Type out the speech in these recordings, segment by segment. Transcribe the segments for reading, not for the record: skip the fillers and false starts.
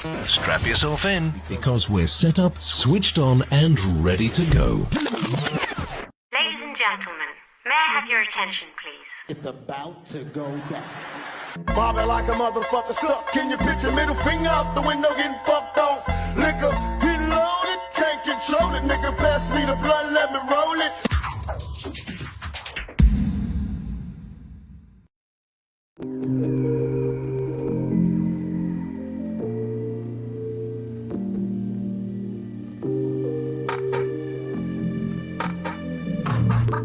Strap yourself in because we're set up, switched on, and ready to go. Ladies and gentlemen, may I have your attention, please? It's about to go down. Bobbing like a motherfucker stuck. Can you picture middle finger out the window getting fucked off? Liquor, he loaded, can't control it. Nigga, pass me the blunt, let me roll it.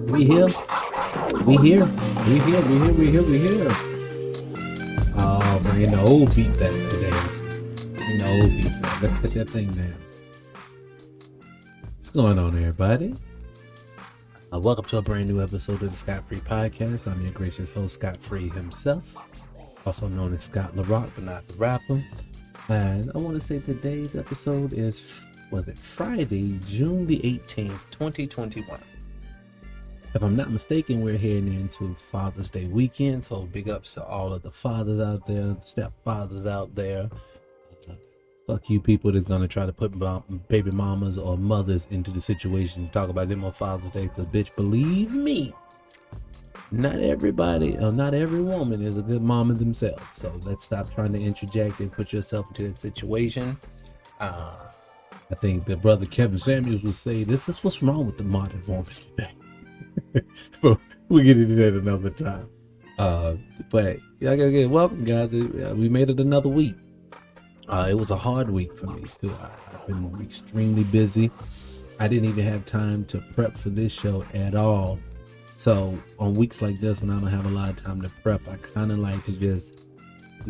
We here. Oh, bringing the old beat back today. Bring the old beat back. Let's put that thing down. What's going on, everybody? Welcome to a brand new episode of the Scott Free Podcast. I'm your gracious host, Scott Free himself, also known as Scott LaRock, but not the rapper. And I want to say today's episode is, Friday, June the 18th, 2021. If I'm not mistaken, we're heading into Father's Day weekend, so big ups to all of the fathers out there, the stepfathers out there. Fuck you people that's going to try to put baby mamas or mothers into the situation to talk about them on Father's Day, because bitch, believe me, not everybody or not every woman is a good mama themselves. So let's stop trying to interject and put yourself into that situation. I think the brother Kevin Samuels would say, this is what's wrong with the modern woman today. But we'll get into that another time. But again, welcome guys. We made it another week. It was a hard week for me too. I've been extremely busy. I didn't even have time to prep for this show at all. So on weeks like this, when I don't have a lot of time to prep, I kind of like to just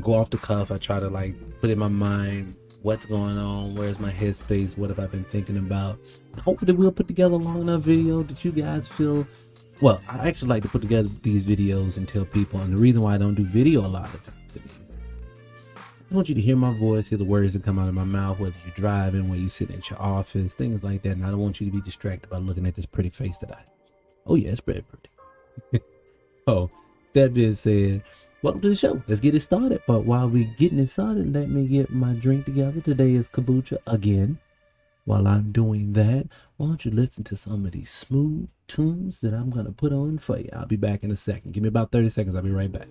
go off the cuff. I try to put in my mind what's going on, where's my headspace, what have I been thinking about. Hopefully we'll put together a long enough video that you guys feel, well, I actually like to put together these videos and tell people, and the reason why I don't do video a lot of times, I want you to hear my voice, hear the words that come out of my mouth, whether you're driving, whether you're sitting at your office, things like that. And I don't want you to be distracted by looking at this pretty face that I have. Oh yeah, it's very pretty. So that being said, welcome to the show. Let's get it started. But while we getting it started, let me get my drink together. Today is kombucha again. While I'm doing that, why don't you listen to some of these smooth tunes that I'm going to put on for you. I'll be back in a second. Give me about 30 seconds. I'll be right back.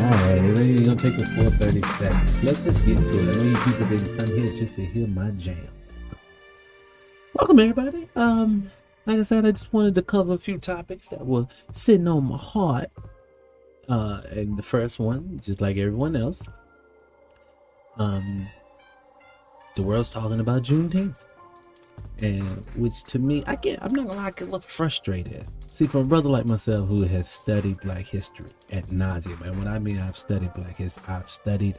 Alright, it ain't gonna take a full 30 seconds. Let's just get to it. I know you people didn't come here just to hear my jams. Welcome everybody. Like I said, I just wanted to cover a few topics that were sitting on my heart. And the first one, just like everyone else, the world's talking about Juneteenth. And which to me, I'm not gonna lie, I get a little frustrated. See, for a brother like myself who has studied Black history at nauseum, and when I mean I've studied Black history, I've studied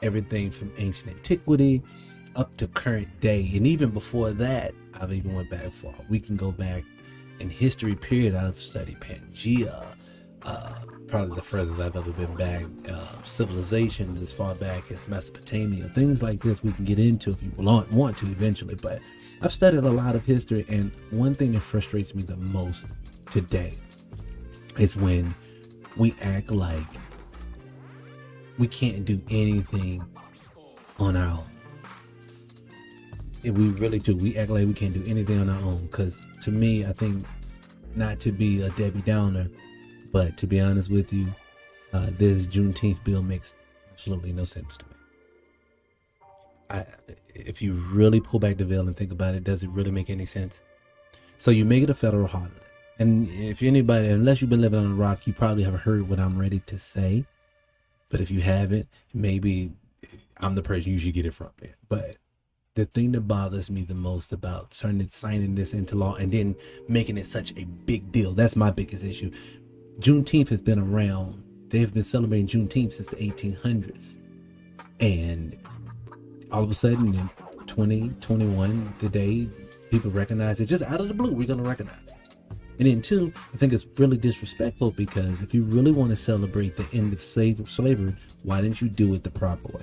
everything from ancient antiquity up to current day, and even before that, I've even went back far. We can go back in history period. I've studied Pangea, probably the furthest I've ever been back. Civilizations as far back as Mesopotamia, things like this we can get into if you want to eventually. But I've studied a lot of history, and one thing that frustrates me the most today is when we act like we can't do anything on our own. And we really do. We act like we can't do anything on our own, because to me, I think, not to be a Debbie Downer, but to be honest with you, this Juneteenth bill makes absolutely no sense to me. If you really pull back the veil and think about it, does it really make any sense? So you make it a federal holiday. And if anybody, unless you've been living on a rock, you probably have heard what I'm ready to say. But if you haven't, maybe I'm the person you should get it from there. But the thing that bothers me the most about signing this into law and then making it such a big deal, that's my biggest issue. Juneteenth has been around they've been celebrating Juneteenth since the 1800s. And all of a sudden in 2021, today, people recognize it just out of the blue. We're going to recognize it. And then two, I think it's really disrespectful, because if you really want to celebrate the end of slavery, why didn't you do it the proper way?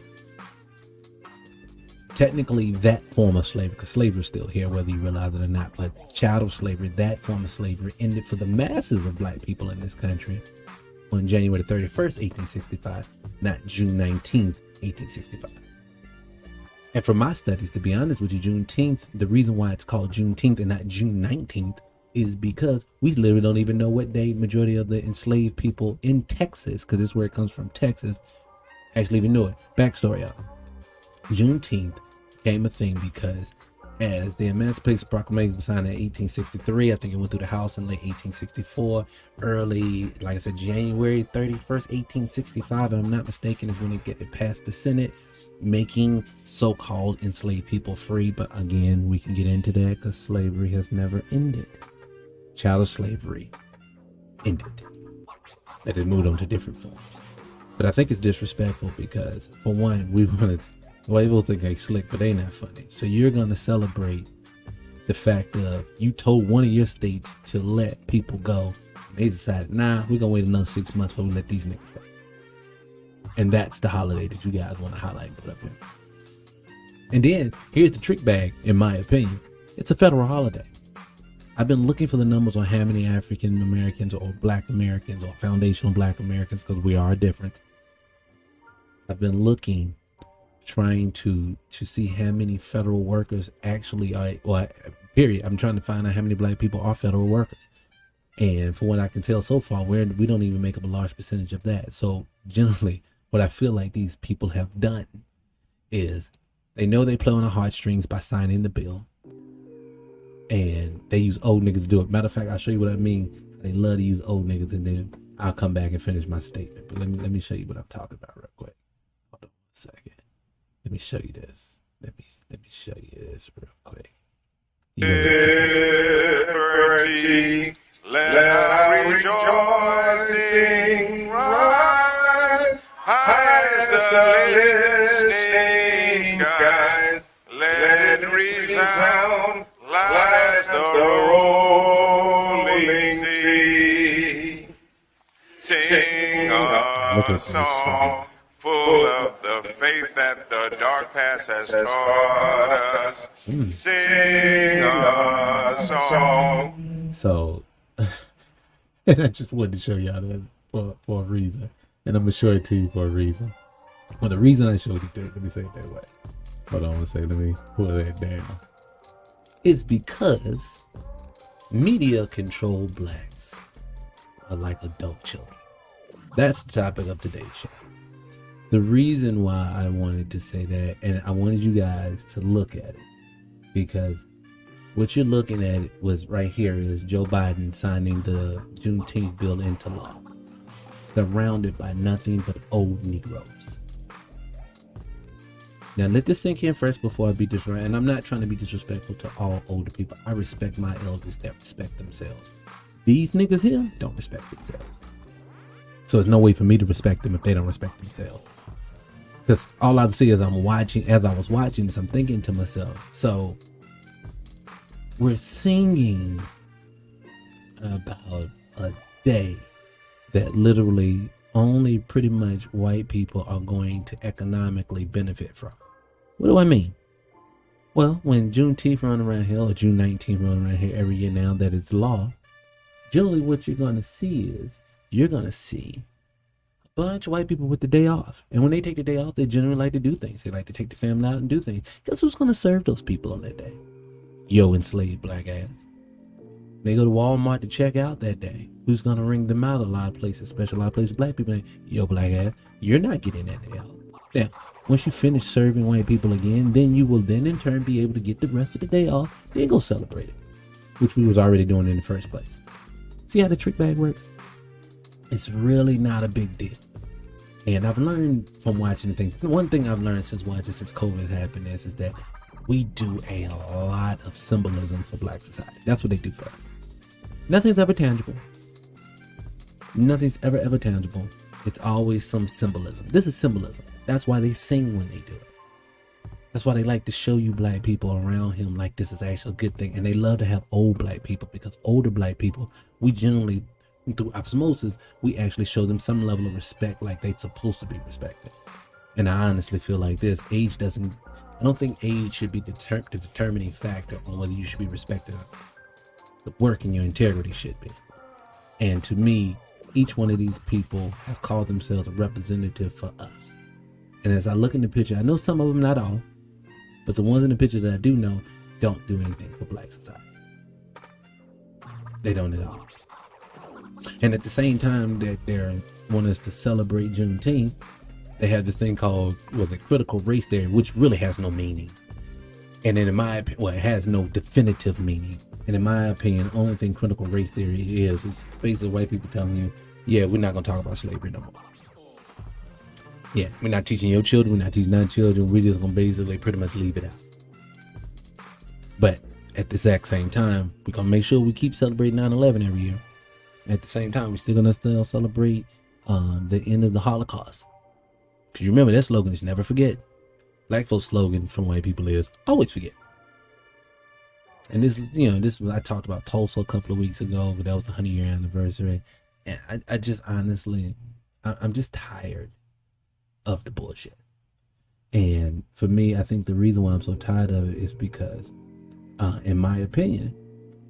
Technically, that form of slavery, because slavery is still here, whether you realize it or not, but chattel slavery, that form of slavery ended for the masses of black people in this country on January 31st, 1865, not June 19th, 1865. And from my studies, to be honest with you, Juneteenth, the reason why it's called Juneteenth and not June 19th is because we literally don't even know what day majority of the enslaved people in Texas, because this is where it comes from, Texas, actually even knew it. Backstory, y'all. Juneteenth became a thing because as the Emancipation Proclamation was signed in 1863, I think it went through the House in late 1864, early, like I said, January 31st, 1865, if I'm not mistaken, is when it passed the Senate, making so-called enslaved people free. But again, we can get into that because slavery has never ended. Child slavery ended. That it moved on to different forms. But I think it's disrespectful because, for one, we want to, well, people think they slick, but they not funny. So you're going to celebrate the fact of you told one of your states to let people go, and they decided, nah, we're going to wait another 6 months before we let these niggas go. And that's the holiday that you guys want to highlight and put up here. And then here's the trick bag, in my opinion. It's a federal holiday. I've been looking for the numbers on how many African Americans or Black Americans or foundational Black Americans, because we are different. I've been looking, trying to see how many federal workers actually are, well, period. I'm trying to find out how many Black people are federal workers. And for what I can tell so far, we don't even make up a large percentage of that. So generally, what I feel like these people have done is they know they play on the heartstrings by signing the bill. And they use old niggas to do it. Matter of fact, I'll show you what I mean. They love to use old niggas, and then I'll come back and finish my statement. But let me show you what I'm talking about real quick. Hold on 1 second. Let me show you this. Let me show you this real quick. Liberty, let our rejoicing rise high as the listening skies. Let it resound loud as the rolling sea. Sing a song full of the faith that the dark past has taught us. Sing a song. So, and I just wanted to show y'all that for a reason. And I'm going to show it to you for a reason. Well, the reason I showed it to you, let me say it that way. Hold on 1 second, let me pull that down. It's because media control blacks are like adult children. That's the topic of today's show. The reason why I wanted to say that, and I wanted you guys to look at it, because what you're looking at was right here is Joe Biden signing the Juneteenth bill into law, surrounded by nothing but old Negroes. Now let this sink in first before I be disrespectful. And I'm not trying to be disrespectful to all older people. I respect my elders that respect themselves. These niggas here don't respect themselves. So there's no way for me to respect them if they don't respect themselves. Because all I'm seeing as I was watching this, I'm thinking to myself, so we're singing about a day that literally only pretty much white people are going to economically benefit from. What do I mean? Well, when Juneteenth run around here, or June 19th run around here every year now that it's law, generally what you're going to see is, you're going to see a bunch of white people with the day off. And when they take the day off, they generally like to do things. They like to take the family out and do things. Guess who's going to serve those people on that day? Yo, enslaved black ass. They go to Walmart to check out that day. Who's going to ring them out? A lot of places, especially a lot of places, black people. Yo, black ass, you're not getting that day off. Now, once you finish serving white people again, then you will then in turn be able to get the rest of the day off, then go celebrate it, which we was already doing in the first place. See how the trick bag works? It's really not a big deal. And I've learned from watching things. One thing I've learned since COVID happened is that we do a lot of symbolism for black society. That's what they do for us. Nothing's ever tangible. Nothing's ever tangible. it's always some symbolism. This is symbolism. That's why they sing when they do it. That's why they like to show you black people around him like this is actually a good thing. And they love to have old black people, because older black people, we generally, through osmosis, we actually show them some level of respect like they're supposed to be respected. And I honestly feel like this, I don't think age should be the determining factor on whether you should be respected. The work and your integrity should be. And to me, each one of these people have called themselves a representative for us. And as I look in the picture, I know some of them, not all, but the ones in the picture that I do know don't do anything for black society. They don't at all. And at the same time that they want us to celebrate Juneteenth, they have this thing called, critical race theory, which really has no meaning. And then in my opinion, well, it has no definitive meaning. And in my opinion, the only thing critical race theory is basically white people telling you, yeah, we're not going to talk about slavery no more. Yeah, we're not teaching your children, we're not teaching our children, we're just going to basically pretty much leave it out. But at the exact same time, we're going to make sure we keep celebrating 9/11 every year. At the same time, we're still going to celebrate the end of the Holocaust. Because you remember that slogan is never forget. Black folks' slogan from white people is always forget. And this was, I talked about Tulsa a couple of weeks ago, but that was the 100-year anniversary. And I just honestly, I'm just tired of the bullshit. And for me, I think the reason why I'm so tired of it is because, in my opinion,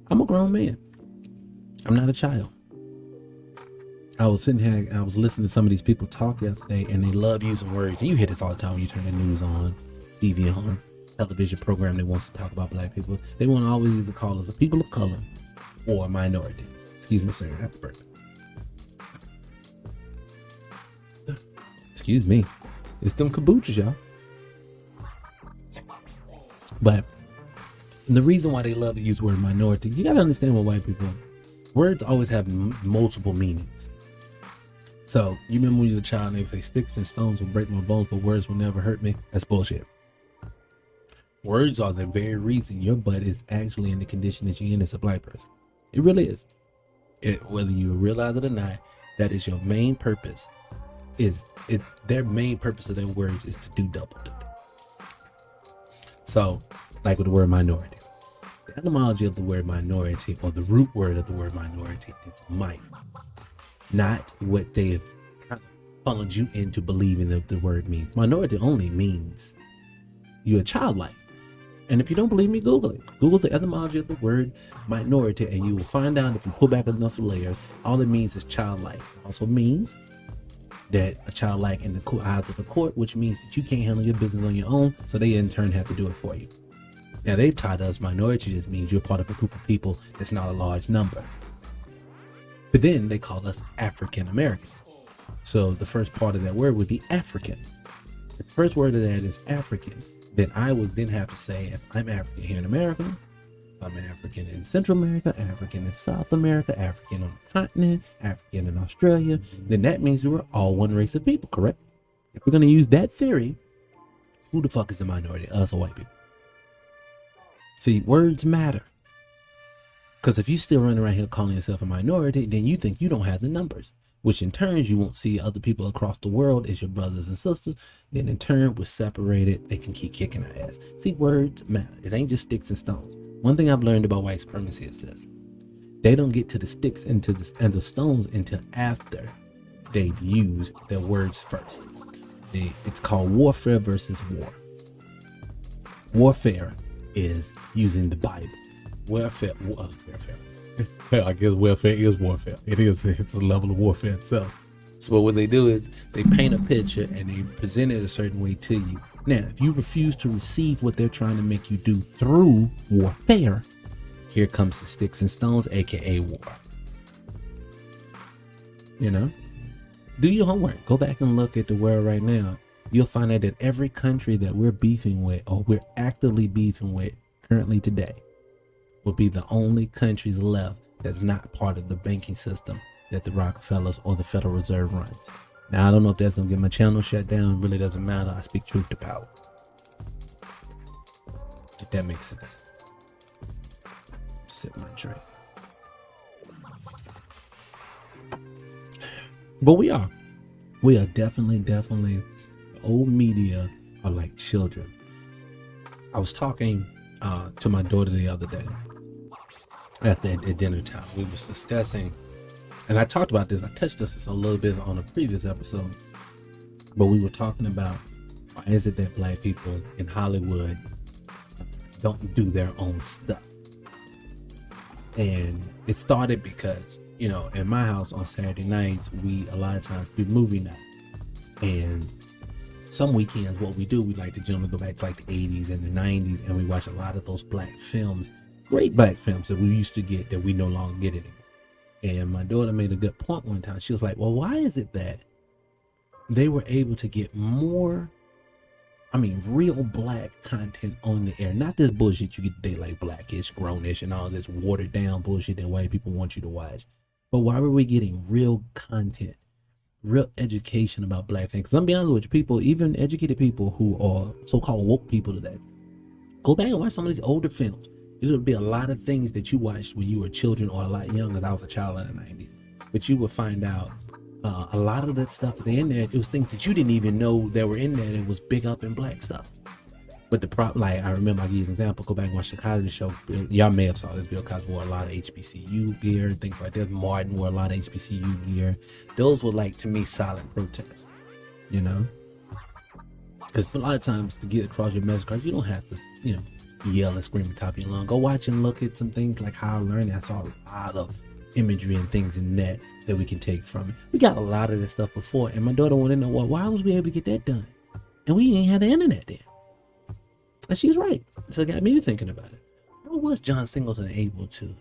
I'm a grown man. I'm not a child. I was sitting here, I was listening to some of these people talk yesterday, and they love using words. And you hear this all the time when you turn the news on, TV on, television program that wants to talk about black people. They want to always either call us a people of color or a minority. Excuse me, sir. Happy birthday. Excuse me. It's them kabootches, y'all. But the reason why they love to use the word minority, you got to understand what white people, words always have multiple meanings. So you remember when you was a child and they say sticks and stones will break my bones, but words will never hurt me? That's bullshit. Words are the very reason your butt is actually in the condition that you're in as a black person. It really is. Whether you realize it or not, that is your main purpose. Their main purpose of their words is to do double duty. So, like with the word minority, the etymology of the word minority, or the root word of the word minority, is minor, not what they have kind of funneled you into believing that the word means. Minority only means you're childlike. And if you don't believe me, Google it. Google the etymology of the word minority, and you will find out, if you pull back enough layers, all it means is childlike. It also means that a childlike in the eyes of the court, which means that you can't handle your business on your own, so they in turn have to do it for you. Now, they've taught us minority just means you're part of a group of people that's not a large number. But then they call us African Americans. So the first part of that word would be African. If the first word of that is African, then I would then have to say, if I'm African here in America, if I'm African in Central America, African in South America, African on the continent, African in Australia, then that means we're all one race of people, correct? If we're going to use that theory, who the fuck is the minority, us or white people? See, words matter. Because if you still run around here calling yourself a minority, then you think you don't have the numbers, which in turn you won't see other people across the world as your brothers and sisters. Then in turn, we're separated. They can keep kicking our ass. See, words matter. It ain't just sticks and stones. One thing I've learned about white supremacy is this: they don't get to the sticks and the stones until after they've used their words first. It's called warfare versus war. Warfare is using the Bible. Warfare. I guess warfare is warfare. It's a level of warfare itself. So what they do is they paint a picture and they present it a certain way to you. Now, if you refuse to receive what they're trying to make you do through warfare, here comes the sticks and stones, aka war. You know? Do your homework. Go back and look at the world right now. You'll find out that every country that we're beefing with, or we're actively beefing with currently today, will be the only countries left that's not part of the banking system that the Rockefellers or the Federal Reserve runs. Now, I don't know if that's going to get my channel shut down. It really doesn't matter. I speak truth to power. If that makes sense. Sip my drink. But we are. We are definitely, old media are like children. I was talking to my daughter the other day at dinner time. We was discussing, and I talked about this, I touched this a little bit on a previous episode, but we were talking about why is it that black people in Hollywood don't do their own stuff. And it started because, you know, in my house on Saturday nights, we a lot of times do movie night. And some weekends, what we do, we like to generally go back to like the 80s and the 90s, and we watch a lot of those black films, great black films that we used to get that we no longer get anymore. And my daughter made a good point one time. She was like, well, why is it that they were able to get more, real black content on the air? Not this bullshit you get today, like Blackish, Grownish, and all this watered down bullshit that white people want you to watch. But why were we getting real content, real education about black things? Because I'm be honest with you, people, even educated people who are so-called woke people today, go back and watch some of these older films. There'll be a lot of things that you watched when you were children or a lot younger. I was a child in the 90s. But you would find out a lot of that stuff that they in there, it was things that you didn't even know that were in there, and it was big up in black stuff. But the problem, like, I remember, I'll give you an example, go back and watch the Cosby Show. Y'all may have saw this. Bill Cosby wore a lot of HBCU gear and things like that. Martin wore a lot of HBCU gear. Those were, like, to me, silent protests, you know? Because a lot of times to get across your message, you don't have to, yell and scream at the top of your lungs. Go watch and look at some things like How I Learned. I saw a lot of imagery and things in that we can take from it. We got a lot of this stuff before, and my daughter wanted to know, well, why was we able to get that done? And we didn't have the internet then. And she's right. So it got me thinking about it. How was John Singleton able to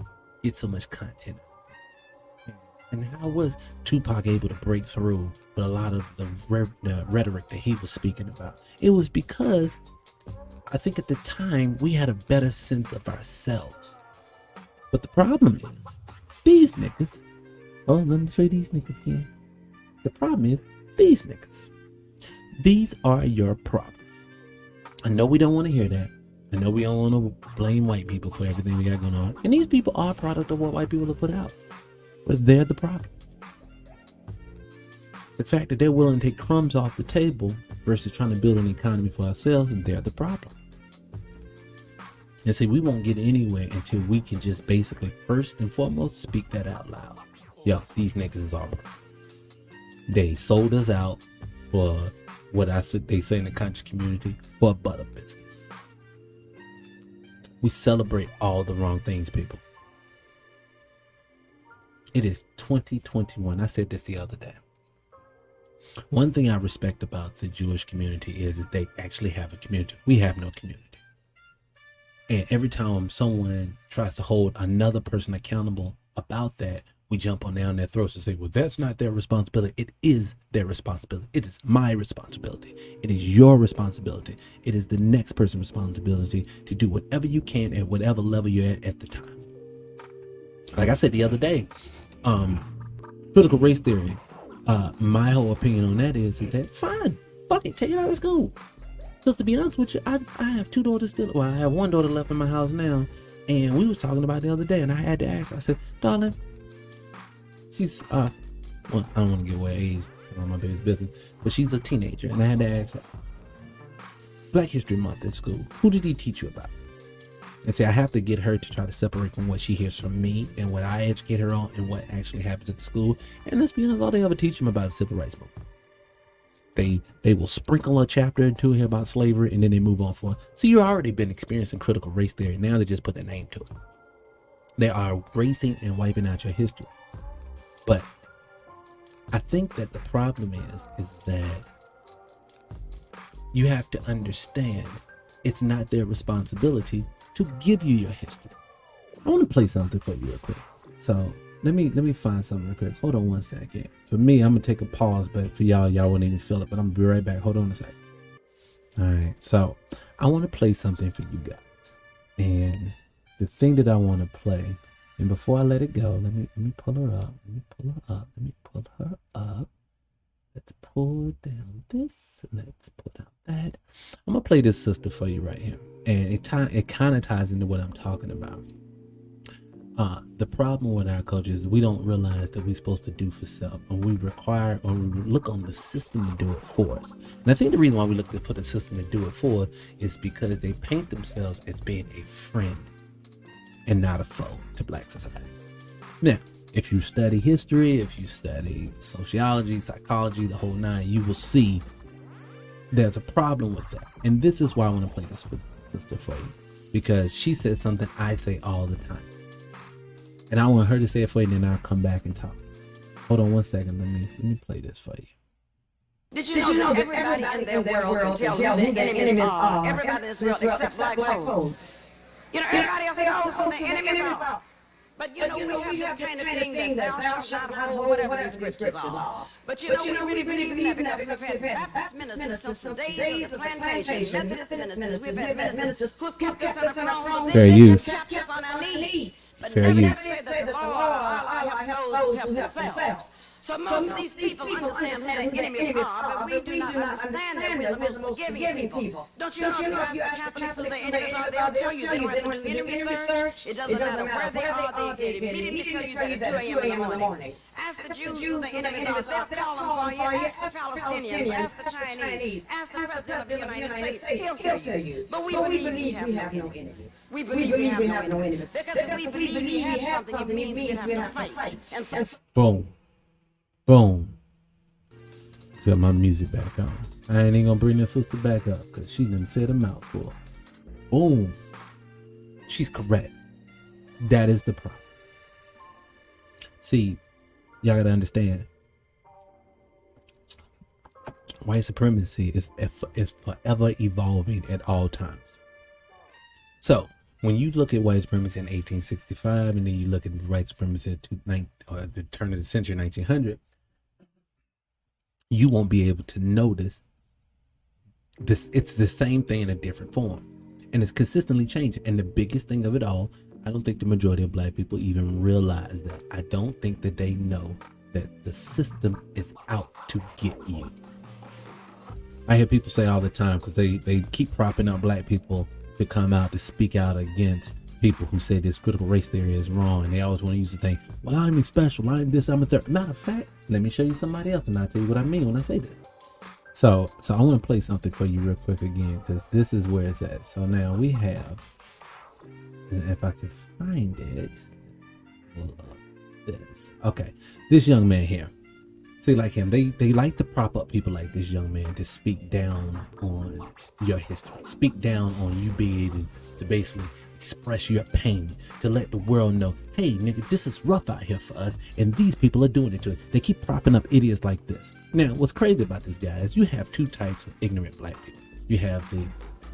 get so much content? And how was Tupac able to break through with a lot of the rhetoric that he was speaking about? It was because I think at the time we had a better sense of ourselves. But the problem is, these niggas, let me say these niggas again. The problem is, these niggas. These are your problem. I know we don't want to hear that. I know we don't want to blame white people for everything we got going on. And these people are a product of what white people have put out. But they're the problem. The fact that they're willing to take crumbs off the table versus trying to build an economy for ourselves, and they're the problem. And see, we won't get anywhere until we can just basically, first and foremost, speak that out loud. Yo, these niggas is our problem. They sold us out for what they say in the conscious community, for a butter biscuit. We celebrate all the wrong things, people. It is 2021. I said this the other day. One thing I respect about the Jewish community is they actually have a community. We have no community. And every time someone tries to hold another person accountable about that, we jump on down their throats and say, well, that's not their responsibility. It is their responsibility. It is my responsibility. It is your responsibility. It is the next person's responsibility to do whatever you can at whatever level you're at the time. Like I said the other day, critical race theory, my whole opinion on that is that fine, fuck it, take it out of school. Because to be honest with you, I have two daughters still. Well, I have one daughter left in my house now, and we was talking about it the other day, and I had to ask. I said, darling, she's well, I don't want to give away age, on my baby's business, but she's a teenager, and I had to ask her, Black History Month at school, who did he teach you about? And say I have to get her to try to separate from what she hears from me and what I educate her on and what actually happens at the school. And let's be honest, all they ever teach them about is civil rights movement. They will sprinkle a chapter into here about slavery, and then they move on for it. So you've already been experiencing critical race theory. Now they just put their name to it. They are erasing and wiping out your history. But I think that the problem is that you have to understand it's not their responsibility to give you your history. I want to play something for you real quick. So let me find something real quick. Hold on one second. For me, I'm gonna take a pause, but for y'all wouldn't even feel it. But I'm gonna be right back. Hold on a second. All right. So I want to play something for you guys, and the thing that I want to play. And before I let it go, let me pull her up. Let's pull down this. Let's pull down that. I'm gonna play this sister for you right here, and it kind of ties into what I'm talking about. The problem with our culture is we don't realize that we're supposed to do for self, and we require or we look on the system to do it for us. And I think the reason why we look to put a system to do it for us is because they paint themselves as being a friend and not a foe to Black society. Now, if you study history, if you study sociology, psychology, the whole nine, you will see there's a problem with that. And this is why I want to play this sister for you, because she says something I say all the time. And I want her to say it for you, and then I'll come back and talk. Hold on one second. Let me play this for you. Did you know that everybody in their world can tell who their enemies are? Everybody in this world except black folks. You know, everybody else knows who their enemies are. But you know, we have this kind of thing that thou shalt not hold, whatever the scriptures are. But you know, we really believe in that because we've had Baptist ministers since the days of the plantation, Methodist ministers, we've had ministers who've kept us in a prone position, kept us on our knees. But never said that the law helps those who help themselves. So most of these people understand who their enemies are, but we do not understand that we're the most forgiving people. Don't you know if you ask the Catholics who their enemies are, they'll tell you they don't have to do any research. It doesn't matter where they are, they immediately tell you that at 2 a.m. in the morning. Ask the Jews who their enemies are, they'll call them for you. Ask the Palestinians, ask the Chinese, ask the President of the United States, he'll tell you. But we believe we have no enemies. We believe we have no enemies. Because if we believe we have something, it means we have to fight. And Boom. Boom. Got my music back on. I ain't even gonna bring this sister back up because she done said a mouthful. Boom. She's correct. That is the problem. See, y'all gotta understand. White supremacy is forever evolving at all times. So when you look at white supremacy in 1865, and then you look at white supremacy at the turn of the century, 1900, you won't be able to notice this. It's the same thing in a different form, and it's consistently changing. And the biggest thing of it all, I don't think the majority of Black people even realize that. I don't think that they know that the system is out to get you. I hear people say all the time, because they keep propping up Black people to come out to speak out against people who say this critical race theory is wrong. And they always want to use the thing, well, I'm special, I'm this, I'm a third. Matter of fact, let me show you somebody else and I'll tell you what I mean when I say this. So I want to play something for you real quick again, because this is where it's at. So now we have, and if I can find it, hold up, this. Okay, this young man here. See, like him, they like to prop up people like this young man to speak down on your history, speak down on you being able to basically express your pain, to let the world know, hey, nigga, this is rough out here for us, and these people are doing it to it. They keep propping up idiots like this. Now, what's crazy about this guy is you have two types of ignorant Black people. You have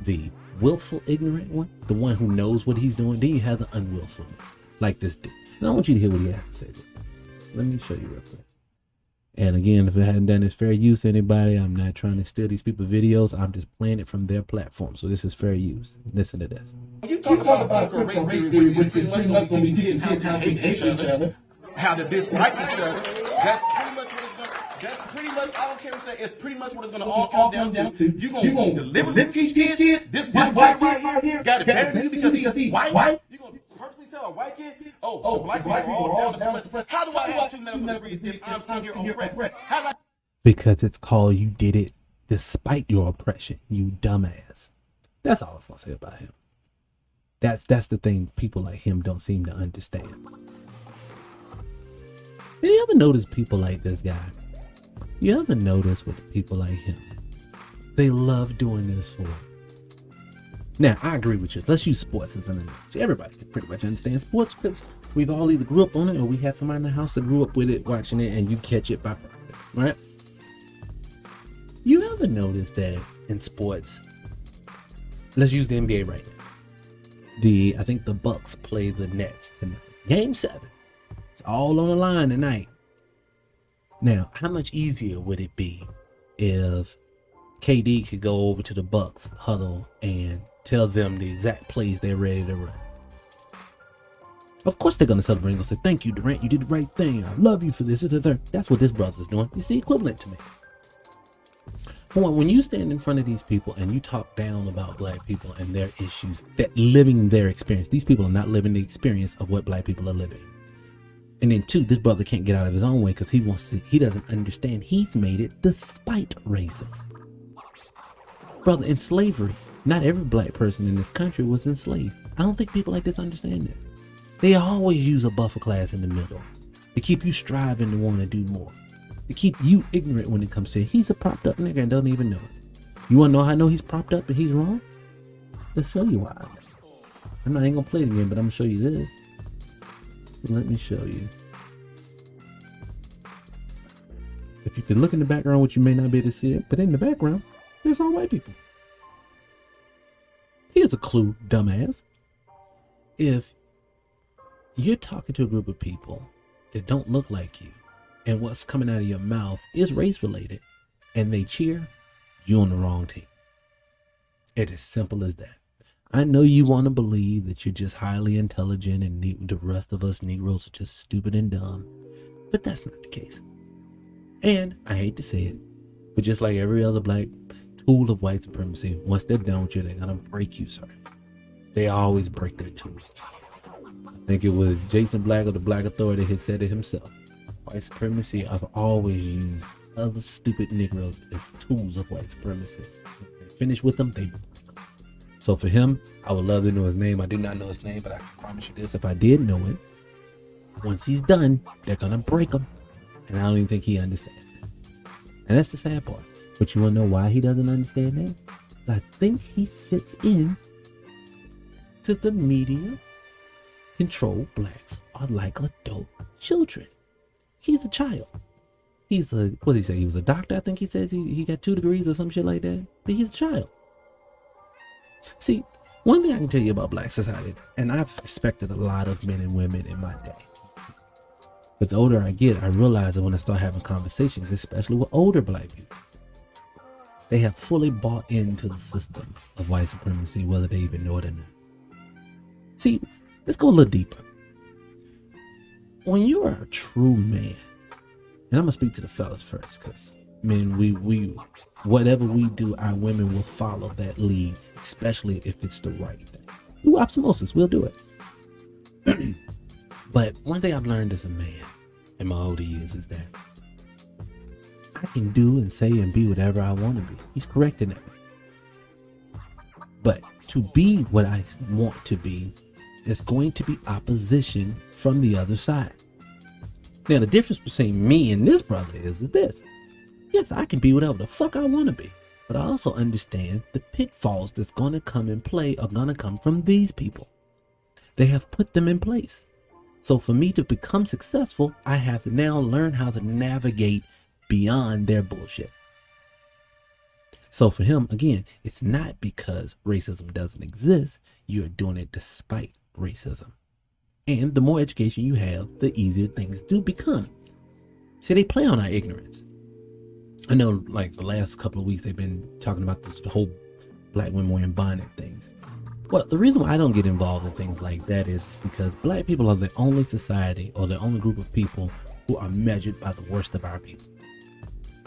the willful ignorant one, the one who knows what he's doing. Then you have the unwillful one, like this dude. And I want you to hear what he has to say. So let me show you real quick. And again, if it hadn't done this fair use, anybody, I'm not trying to steal these people's videos. I'm just playing it from their platform. So this is fair use. Listen to this. You talk about critical race theory, which is pretty much when we did how to hate each other, how to dislike each other. That's pretty much, I don't care what you say, it's pretty much what it's going to all come down to. You're going to deliberately teach kids, this white kid right here got it better than you because he's white. You're going to personally tell a white kid, the black people are all down to suppress. How do I have 2 medical degrees if I'm sitting here oppressed? Because it's called you did it despite your oppression, you dumbass. That's all I was going to say about him. That's the thing people like him don't seem to understand. Did you ever notice people like this guy? You ever notice with people like him? They love doing this for it. Now, I agree with you. Let's use sports as an analogy. Everybody can pretty much understand sports because we've all either grew up on it or we have somebody in the house that grew up with it, watching it, and you catch it by practice, right? You ever notice that in sports, let's use the NBA right now. I think the Bucks play the Nets tonight. Game 7. It's all on the line tonight. Now, how much easier would it be if KD could go over to the Bucks huddle and tell them the exact plays they're ready to run? Of course they're going to celebrate and say, thank you, Durant, you did the right thing. I love you for this. That's what this brother's doing. It's the equivalent to me. For one, when you stand in front of these people and you talk down about black people and their issues, that living their experience, these people are not living the experience of what black people are living. And then two, this brother can't get out of his own way because he doesn't understand he's made it despite racism. Brother, in slavery, not every black person in this country was enslaved. I don't think people like this understand this. They always use a buffer class in the middle to keep you striving to want to do more, to keep you ignorant when it comes to it. He's a propped up nigga and doesn't even know it. You want to know how I know he's propped up and he's wrong? Let's show you why. I ain't gonna play it again, but I'm gonna show you this. Let me show you. If you can look in the background, which you may not be able to see it, but in the background, there's all white people. Here's a clue, dumbass. If you're talking to a group of people that don't look like you, and what's coming out of your mouth is race related, and they cheer, you're on the wrong team. It is simple as that. I know you want to believe that you're just highly intelligent and the rest of us Negroes are just stupid and dumb, but that's not the case. And I hate to say it, but just like every other black tool of white supremacy, once they're done with you, they're gonna break you, sir. They always break their tools. I think it was Jason Black of the Black Authority had said it himself. White supremacy have always used other stupid Negroes as tools of white supremacy. When they finish with them, they break them. So for him, I would love to know his name. I do not know his name, but I can promise you this: if I did know it, once he's done, they're gonna break him. And I don't even think he understands it. And that's the sad part. But you want to know why he doesn't understand that? Because I think he fits in to the media control blacks are like adult children. He's a child. He's a, what did he say? He was a doctor. I think he says he got 2 degrees or some shit like that. But he's a child. See, one thing I can tell you about black society, and I've respected a lot of men and women in my day. But the older I get, I realize that when I start having conversations, especially with older black people, they have fully bought into the system of white supremacy, whether they even know it or not. See, let's go a little deeper. When you are a true man, and I'm gonna speak to the fellas first, because men, we whatever we do, our women will follow that lead, especially if it's the right thing. Through osmosis, we'll do it. But one thing I've learned as a man in my older years is that I can do and say and be whatever I want to be. He's correct in that. But to be what I want to be, is going to be opposition from the other side. Now, the difference between me and this brother is this. Yes, I can be whatever the fuck I want to be. But I also understand the pitfalls that's going to come in play are going to come from these people. They have put them in place. So for me to become successful, I have to now learn how to navigate beyond their bullshit. So for him, again, it's not because racism doesn't exist. You're doing it despite racism. And the more education you have, the easier things do become. See, they play on our ignorance. I know, like, the last couple of weeks, they've been talking about this whole black women wearing bonnet things. Well, the reason why I don't get involved in things like that is because black people are the only society or the only group of people who are measured by the worst of our people.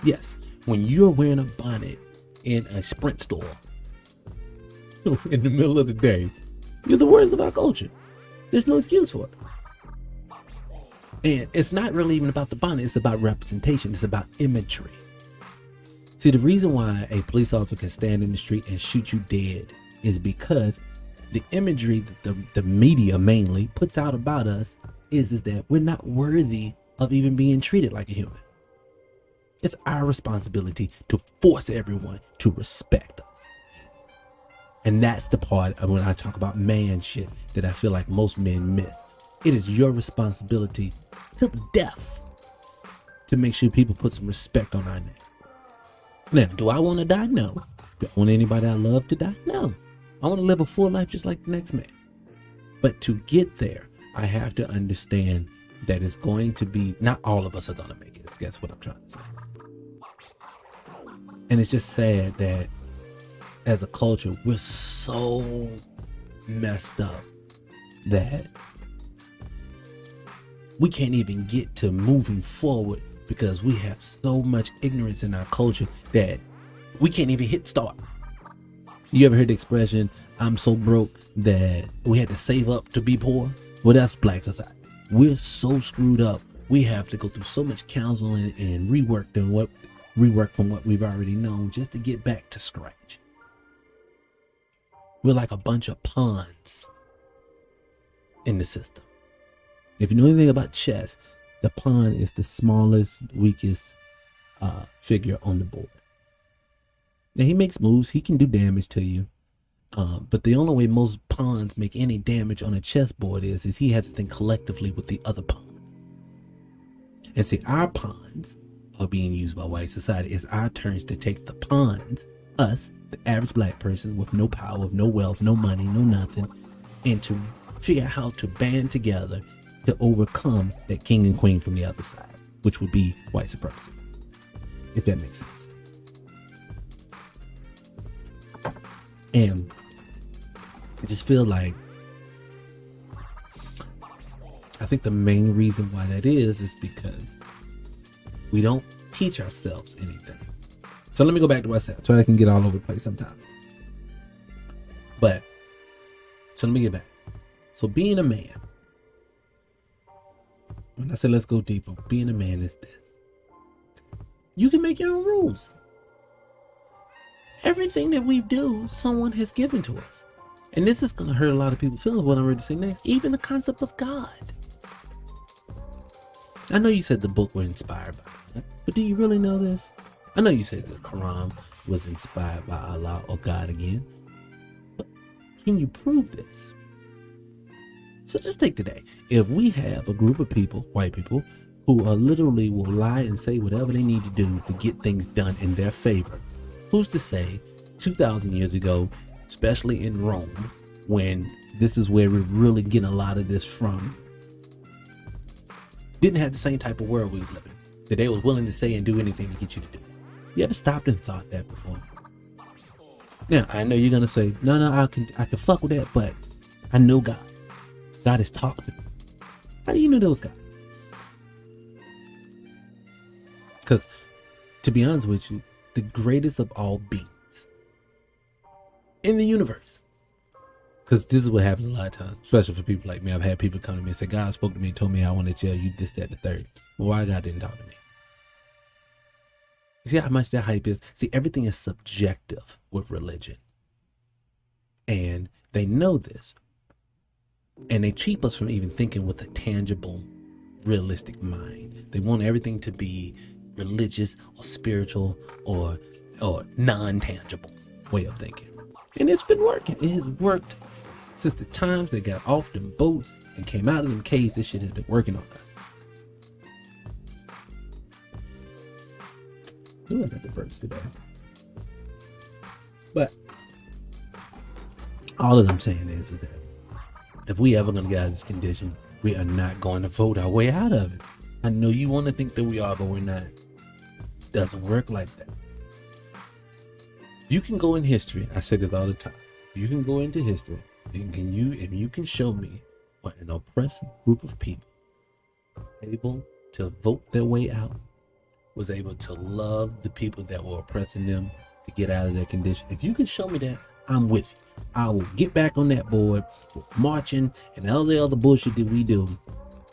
Yes, when you're wearing a bonnet in a Sprint store in the middle of the day, you're the worst of our culture. There's no excuse for it. And it's not really even about the bonnet. It's about representation. It's about imagery. See, the reason why a police officer can stand in the street and shoot you dead is because the imagery that the media mainly puts out about us is that we're not worthy of even being treated like a human. It's our responsibility to force everyone to respect us. And that's the part of when I talk about man shit that I feel like most men miss. It is your responsibility to the death to make sure people put some respect on our name. Now, do I want to die? No. Do I want anybody I love to die? No. I want to live a full life just like the next man. But to get there, I have to understand that it's going to be, not all of us are going to make it. That's what I'm trying to say. And it's just sad that as a culture, we're so messed up that we can't even get to moving forward because we have so much ignorance in our culture that we can't even hit start. You ever heard the expression, I'm so broke that we had to save up to be poor? Well, that's black society. We're so screwed up. We have to go through so much counseling and rework from what we've already known just to get back to scratch. We're like a bunch of pawns in the system. If you know anything about chess, the pawn is the smallest, weakest figure on the board. Now, he makes moves. He can do damage to you. But the only way most pawns make any damage on a chessboard is he has to think collectively with the other pawns. And see, our pawns are being used by white society. It's our turns to take the pawns, us, the average black person with no power, no wealth, no money, no nothing, and to figure out how to band together to overcome that king and queen from the other side, which would be white supremacy, if that makes sense. And I just feel like, I think the main reason why that is because we don't teach ourselves anything. So let me go back to what I said, so I can get all over the place sometimes. So let me get back. So being a man, when I said let's go deeper, being a man is this. You can make your own rules. Everything that we do, someone has given to us. And this is going to hurt a lot of people's feelings, what I'm ready to say next. Even the concept of God. I know you said the book was inspired by it, but do you really know this? I know you said the Quran was inspired by Allah or God again, but can you prove this? So just take today. If we have a group of people, white people, who are literally will lie and say whatever they need to do to get things done in their favor, who's to say 2,000 years ago, especially in Rome, when this is where we're really getting a lot of this from, didn't have the same type of world we was living in, that they was willing to say and do anything to get you to do. You ever stopped and thought that before? Now, I know you're going to say, no, I can fuck with that, but I know God. God has talked to me. How do you know that was God? Because, to be honest with you, the greatest of all beings in the universe, because this is what happens a lot of times, especially for people like me. I've had people come to me and say, God spoke to me and told me I want to tell you this, that, and the third. Well, why God didn't talk to me? You see how much that hype is? See, everything is subjective with religion. And they know this. And they keep us from even thinking with a tangible, realistic mind. They want everything to be religious or spiritual or non-tangible way of thinking. And it's been working. It has worked since the times they got off them boats and came out of them caves. This shit has been working on us. Ooh, I got the burps today. But all that I'm saying is that if we ever gonna get out of this condition, we are not going to vote our way out of it. I know you want to think that we are, but we're not. It doesn't work like that. You can go in history. I say this all the time. You can go into history, and you can show me what an oppressive group of people able to vote their way out, was able to love the people that were oppressing them to get out of their condition. If you can show me that, I'm with you. I will get back on that board with marching and all the other bullshit that we do.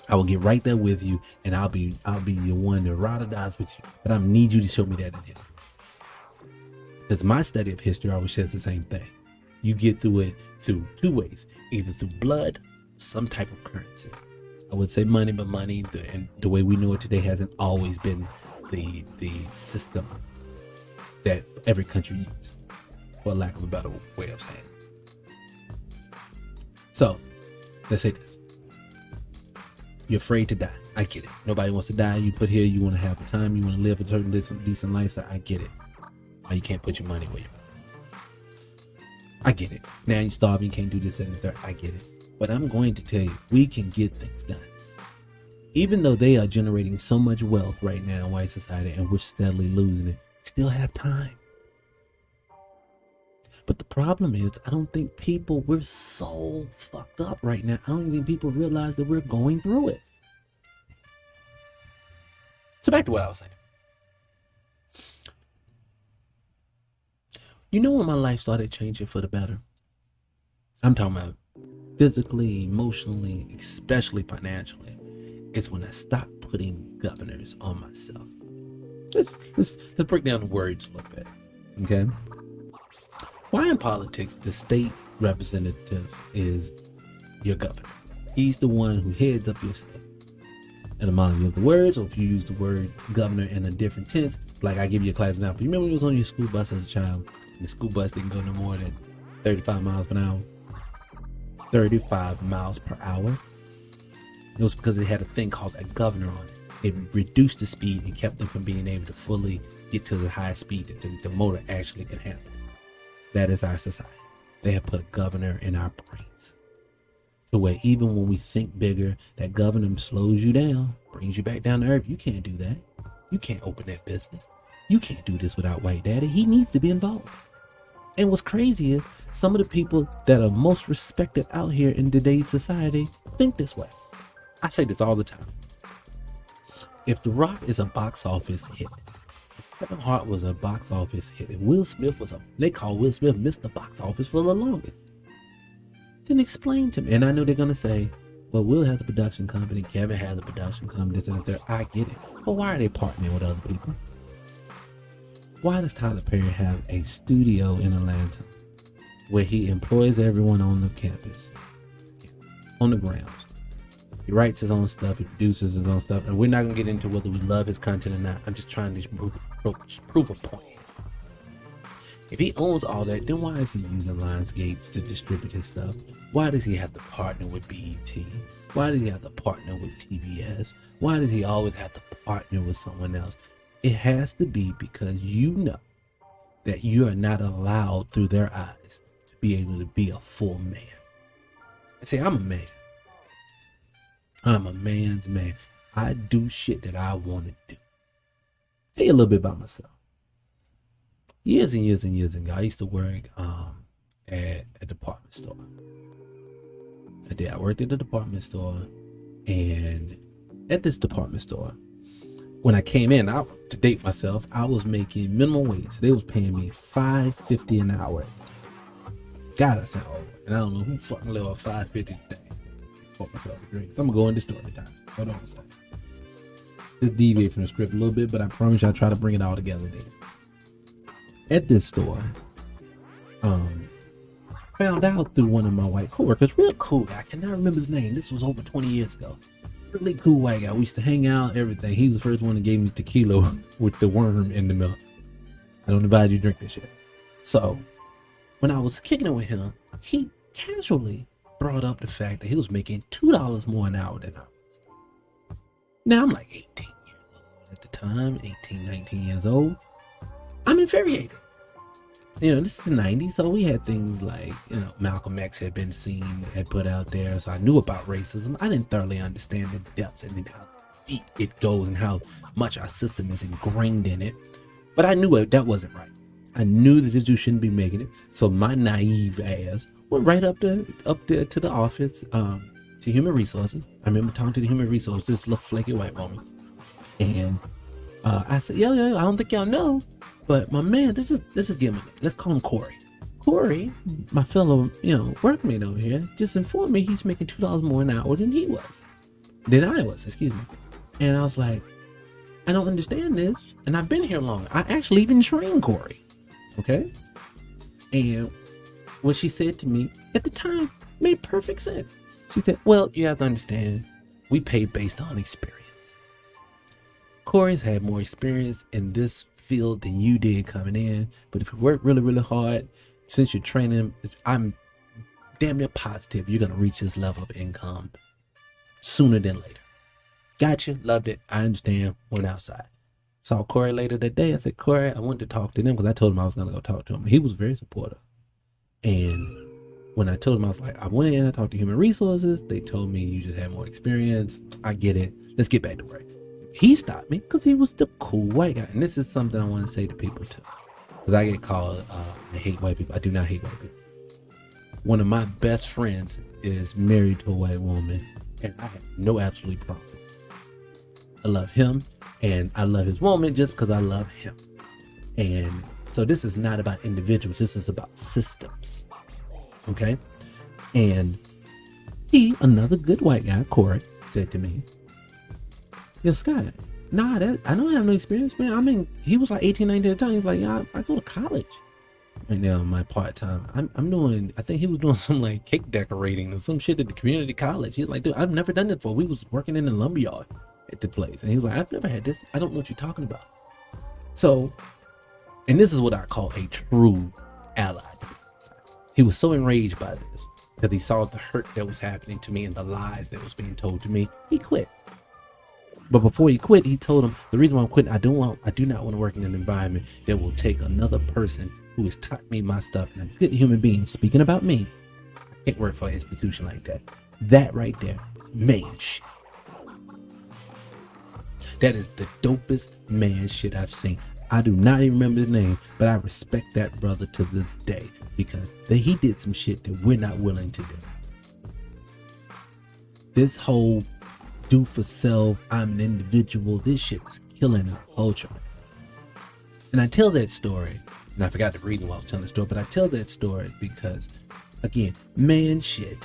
I will get right there with you, and I'll be your one that ride or dies with you. But I need you to show me that in history. Because my study of history always says the same thing. You get through it through two ways, either through blood, some type of currency. I would say money, but money, the way we know it today, hasn't always been the system that every country used, for lack of a better way of saying it. So, let's say this. You're afraid to die. I get it. Nobody wants to die. You put here, you want to have a time, you want to live a certain decent lifestyle. I get it. Why you can't put your money where you want. I get it. Now you're starving, you can't do this and the third. I get it. But I'm going to tell you, we can get things done. Even though they are generating so much wealth right now in white society and we're steadily losing it, we still have time. But the problem is, I don't think we're so fucked up right now. I don't even think people realize that we're going through it. So back to what I was saying. You know when my life started changing for the better? I'm talking about physically, emotionally, especially financially. It's when I stopped putting governors on myself. Let's break down the words a little bit, okay? Why in politics the state representative is your governor? He's the one who heads up your state. And among you of the words, or if you use the word governor in a different tense, like I give you a class example. You remember when you was on your school bus as a child, and the school bus didn't go no more than 35 miles per hour? 35 miles per hour. It was because it had a thing called a governor on it. It reduced the speed and kept them from being able to fully get to the high speed that the motor actually could handle. That is our society. They have put a governor in our brains. To where even when we think bigger, that governor slows you down, brings you back down to earth. You can't do that. You can't open that business. You can't do this without White Daddy. He needs to be involved. And what's crazy is some of the people that are most respected out here in today's society think this way. I say this all the time. If The Rock is a box office hit, if Kevin Hart was a box office hit, if Will Smith was they call Will Smith Mr. Box Office for the longest, then explain to me. And I know they're going to say, well, Will has a production company, Kevin has a production company, this and that. I get it. But why are they partnering with other people? Why does Tyler Perry have a studio in Atlanta where he employs everyone on the campus, on the grounds? He writes his own stuff, he produces his own stuff, and we're not going to get into whether we love his content or not. I'm just trying to prove a point. If he owns all that, then why is he using Lionsgate to distribute his stuff? Why does he have to partner with BET? Why does he have to partner with TBS? Why does he always have to partner with someone else? It has to be because you know that you are not allowed through their eyes to be able to be a full man. I say, I'm a man. I'm a man's man. I do shit that I want to do. Tell you a little bit about myself. Years and years and years ago, I used to work at a department store. I worked at a department store, and at this department store, when I came in, to date myself, I was making minimum wage. So they was paying me $5.50 an hour. God, I sound old, and I don't know who fucking live on $5.50 today. Fuck myself a drink. So I'm gonna go into the story time. Hold on a second. Just deviate from the script a little bit, but I promise you I'll try to bring it all together then. At this store, found out through one of my white coworkers, real cool guy, I cannot remember his name. This was over 20 years ago. Really cool white guy. We used to hang out, everything. He was the first one that gave me tequila with the worm in the milk. I don't advise you drink this shit. So, when I was kicking it with him, he casually brought up the fact that he was making $2 more an hour than I was. Now, I'm like 18 years old at the time, 18, 19 years old. I'm infuriated. You know, this is the 90s, so we had things like, you know, Malcolm X had put out there, so I knew about racism. I didn't thoroughly understand the depths and how deep it goes and how much our system is ingrained in it. But I knew that wasn't right. I knew that this dude shouldn't be making it. So my naive ass went right up there to the office, to Human Resources. I remember talking to the Human Resources, this little flaky white woman. And I said, yo, I don't think y'all know, but my man, let's just give him let's call him Corey. Corey, my fellow, workmate over here, just informed me he's making $2 more an hour than I was, excuse me. And I was like, I don't understand this, and I've been here long. I actually even trained Corey, okay? And what she said to me at the time made perfect sense. She said, well, you have to understand, we pay based on experience. Corey's had more experience in this field than you did coming in, but if you work really, really hard, since you're training, I'm damn near positive you're going to reach this level of income sooner than later. Gotcha, loved it, I understand, went outside. Saw Corey later that day. I said, Corey, I wanted to talk to them because I told him I was going to go talk to him. He was very supportive. And when I told him, I was like, I went in, I talked to Human Resources. They told me you just had more experience. I get it. Let's get back to work. He stopped me because he was the cool white guy. And this is something I want to say to people too. Because I get called, I hate white people. I do not hate white people. One of my best friends is married to a white woman. And I have no absolute problem. I love him. And I love his woman just because I love him. And So this is not about individuals. This is about systems. Okay. And another good white guy, Corey, said to me, yo, Scott, I don't have no experience, man. I mean, he was like 18, 19 at the time. He was like, yeah, I go to college right now, my part-time. I'm doing, I think he was doing some like cake decorating or some shit at the community college. He's like, dude, I've never done that before. We was working in the lumberyard at the place. And he was like, I've never had this. I don't know what you're talking about. So, and this is what I call a true ally. He was so enraged by this because he saw the hurt that was happening to me and the lies that was being told to me. He quit. But before he quit, he told him, the reason why I'm quitting, I do not want to work in an environment that will take another person who has taught me my stuff and a good human being. Speaking about me, I can't work for an institution like that. That right there is man shit. That is the dopest man shit I've seen. I do not even remember his name, but I respect that brother to this day because he did some shit that we're not willing to do. This whole do for self, I'm an individual, this shit is killing our culture. And I tell that story, and I forgot the reason why I was telling the story, but I tell that story because, again, man shit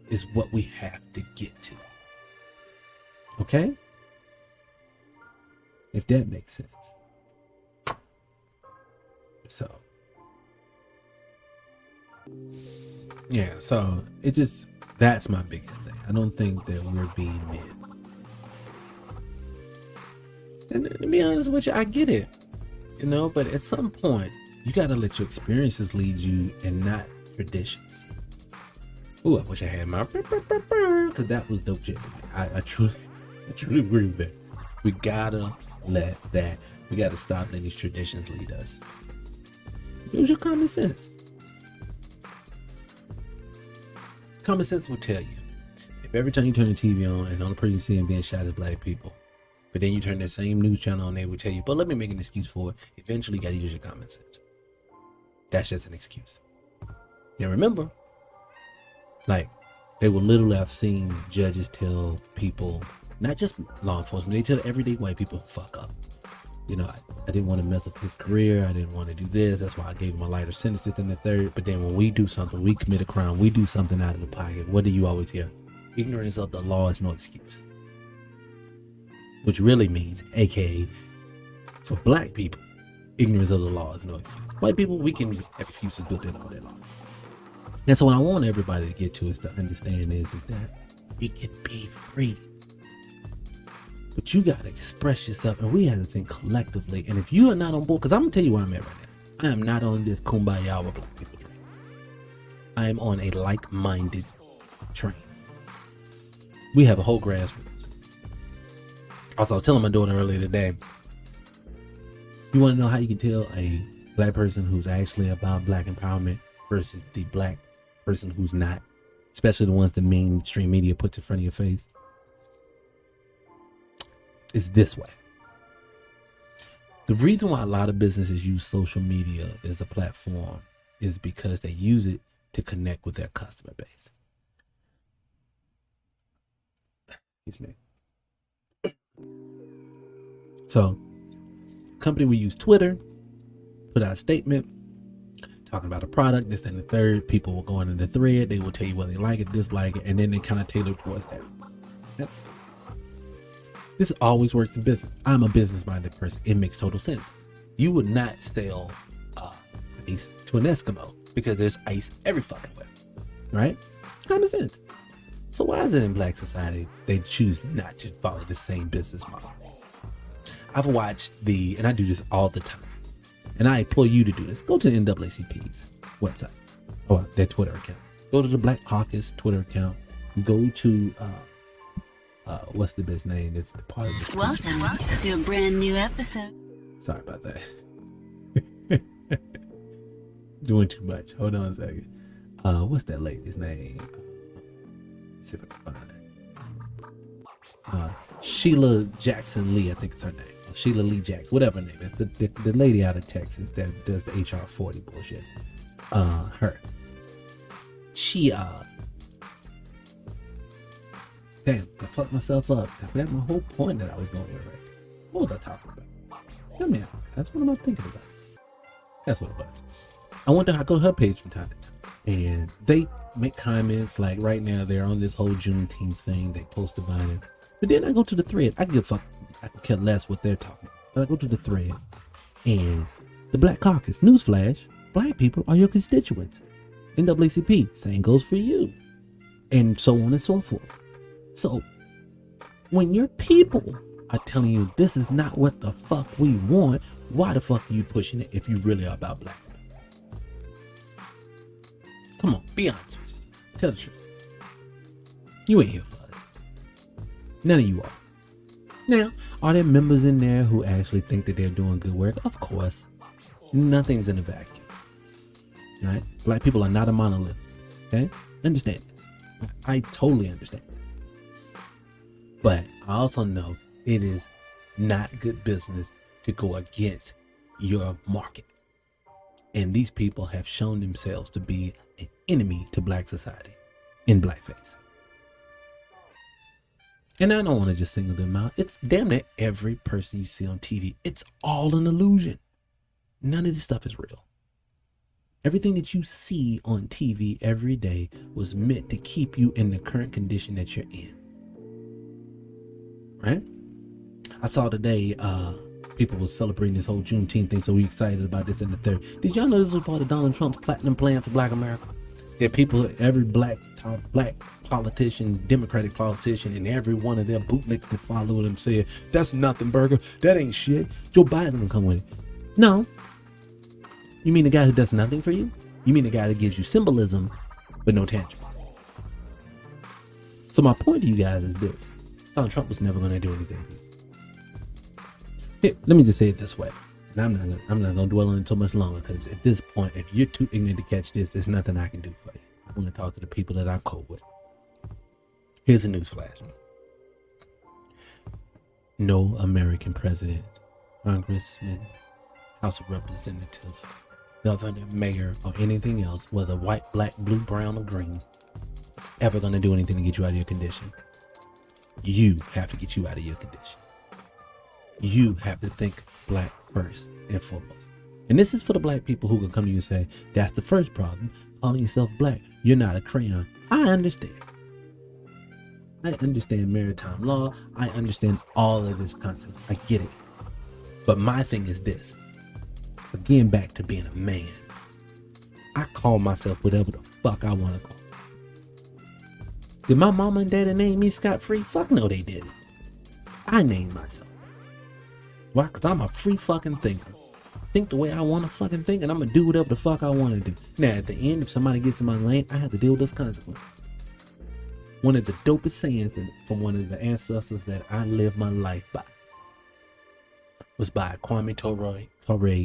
is what we have to get to. Okay? If that makes sense. So, yeah, so it just, that's my biggest thing. I don't think that we're being men. And to be honest with you, I get it, you know, but at some point, you got to let your experiences lead you and not traditions. Ooh, I wish I had my, because that was dope shit. I truly agree with that. We gotta we gotta stop letting these traditions lead us. Use your common sense. Common sense will tell you, if every time you turn the TV on and the only person you see being shot is black people, but then you turn that same news channel on, they will tell you, but let me make an excuse for it. Eventually you gotta use your common sense. That's just an excuse. And remember, like, they will literally have seen judges tell people, not just law enforcement, they tell everyday white people, fuck up. You know, I didn't want to mess up his career. I didn't want to do this. That's why I gave him a lighter sentence than the third. But then when we do something, we commit a crime, we do something out of the pocket. What do you always hear? Ignorance of the law is no excuse. Which really means, AKA, for black people, ignorance of the law is no excuse. White people, we can have excuses built in all day long. And so what I want everybody to get to is to understand is that we can be free. But you got to express yourself, and we have to think collectively. And if you are not on board, because I'm going to tell you where I'm at right now. I am not on this kumbaya with black people train. I am on a like-minded train. We have a whole grassroots. Also, I was telling my daughter earlier today, you want to know how you can tell a black person who's actually about black empowerment versus the black person who's not, especially the ones the mainstream media puts in front of your face? Is this way. The reason why a lot of businesses use social media as a platform is because they use it to connect with their customer base. Excuse me. So, company will use Twitter, put out a statement, talking about a product, this and the third. People will go into the thread. They will tell you whether they like it, dislike it, and then they kind of tailor towards that. Yep. This always works in business. I'm a business-minded person. It makes total sense. You would not sell ice to an Eskimo because there's ice every fucking where, right? Common sense. So why is it in black society they choose not to follow the same business model? I've watched and I do this all the time, and I implore you to do this. Go to the NAACP's website or their Twitter account. Go to the Black Caucus Twitter account. Go to what's the bitch name? It's part of the Welcome to a brand new episode. Sorry about that. Doing too much. Hold on a second. What's that lady's name? Let's see if I can find it. Sheila Jackson Lee, I think it's her name. Or Sheila Lee Jackson, whatever her name is. The lady out of Texas that does the HR 40 bullshit. Her. She damn, I fucked myself up. I forgot my whole point that I was going with right. What was I talking about? Come here. That's what I'm thinking about. That's what it was. I went to go to her page from time to time, and they make comments like right now they're on this whole Juneteenth thing. They post about it, but then I go to the thread. I can give a fuck. I can care less what they're talking about. But I go to the thread, and the Black Caucus, newsflash, black people are your constituents. NAACP, same goes for you, and so on and so forth. So when your people are telling you this is not what the fuck we want, why the fuck are you pushing it if you really are about black people? Come on, be honest with yourself. Tell the truth. You ain't here for us. None of you are. Now, are there members in there who actually think that they're doing good work? Of course. Nothing's in a vacuum. Right? Black people are not a monolith. Okay? Understand this. I totally understand this. But I also know it is not good business to go against your market. And these people have shown themselves to be an enemy to black society in blackface. And I don't want to just single them out. It's damn near every person you see on TV. It's all an illusion. None of this stuff is real. Everything that you see on TV every day was meant to keep you in the current condition that you're in. Right? I saw today people were celebrating this whole Juneteenth thing, so we excited about this in the third. Did y'all know this was part of Donald Trump's platinum plan for Black America? That people, every black politician, Democratic politician, and every one of their bootlicks that follow them said, that's nothing, Burger. That ain't shit. Joe Biden will come with it. No. You mean the guy who does nothing for you? You mean the guy that gives you symbolism, but no tangible? So my point to you guys is this. Donald Trump was never going to do anything. Here, let me just say it this way. And I'm not going to dwell on it too much longer, because at this point, if you're too ignorant to catch this, there's nothing I can do for you. I want to talk to the people that I cope with. Here's a newsflash. No American president, congressman, House of Representatives, governor, mayor, or anything else, whether white, black, blue, brown, or green, is ever going to do anything to get you out of your condition. You have to get you out of your condition. You have to think black first and foremost. And this is for the black people who can come to you and say, that's the first problem. Calling yourself black, you're not a crayon. I understand. I understand maritime law. I understand all of this concept. I get it. But my thing is this. So getting back to being a man, I call myself whatever the fuck I want to call. Did my mama and daddy name me Scott Free? Fuck no, they didn't. I named myself. Why? Because I'm a free fucking thinker. Think the way I want to fucking think, and I'm going to do whatever the fuck I want to do. Now, at the end, if somebody gets in my lane, I have to deal with those consequences. One of the dopest sayings from one of the ancestors that I live my life by was by Kwame Ture,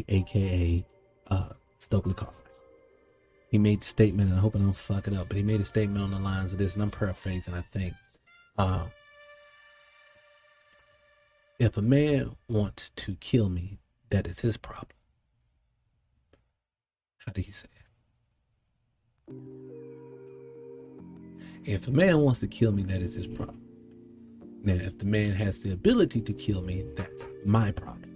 a.k.a. Stokely Carmichael. He made the statement, and I hope I don't fuck it up, but he made a statement on the lines of this, and I'm paraphrasing, I think. If a man wants to kill me, that is his problem. How did he say it? If a man wants to kill me, that is his problem. Now, if the man has the ability to kill me, that's my problem.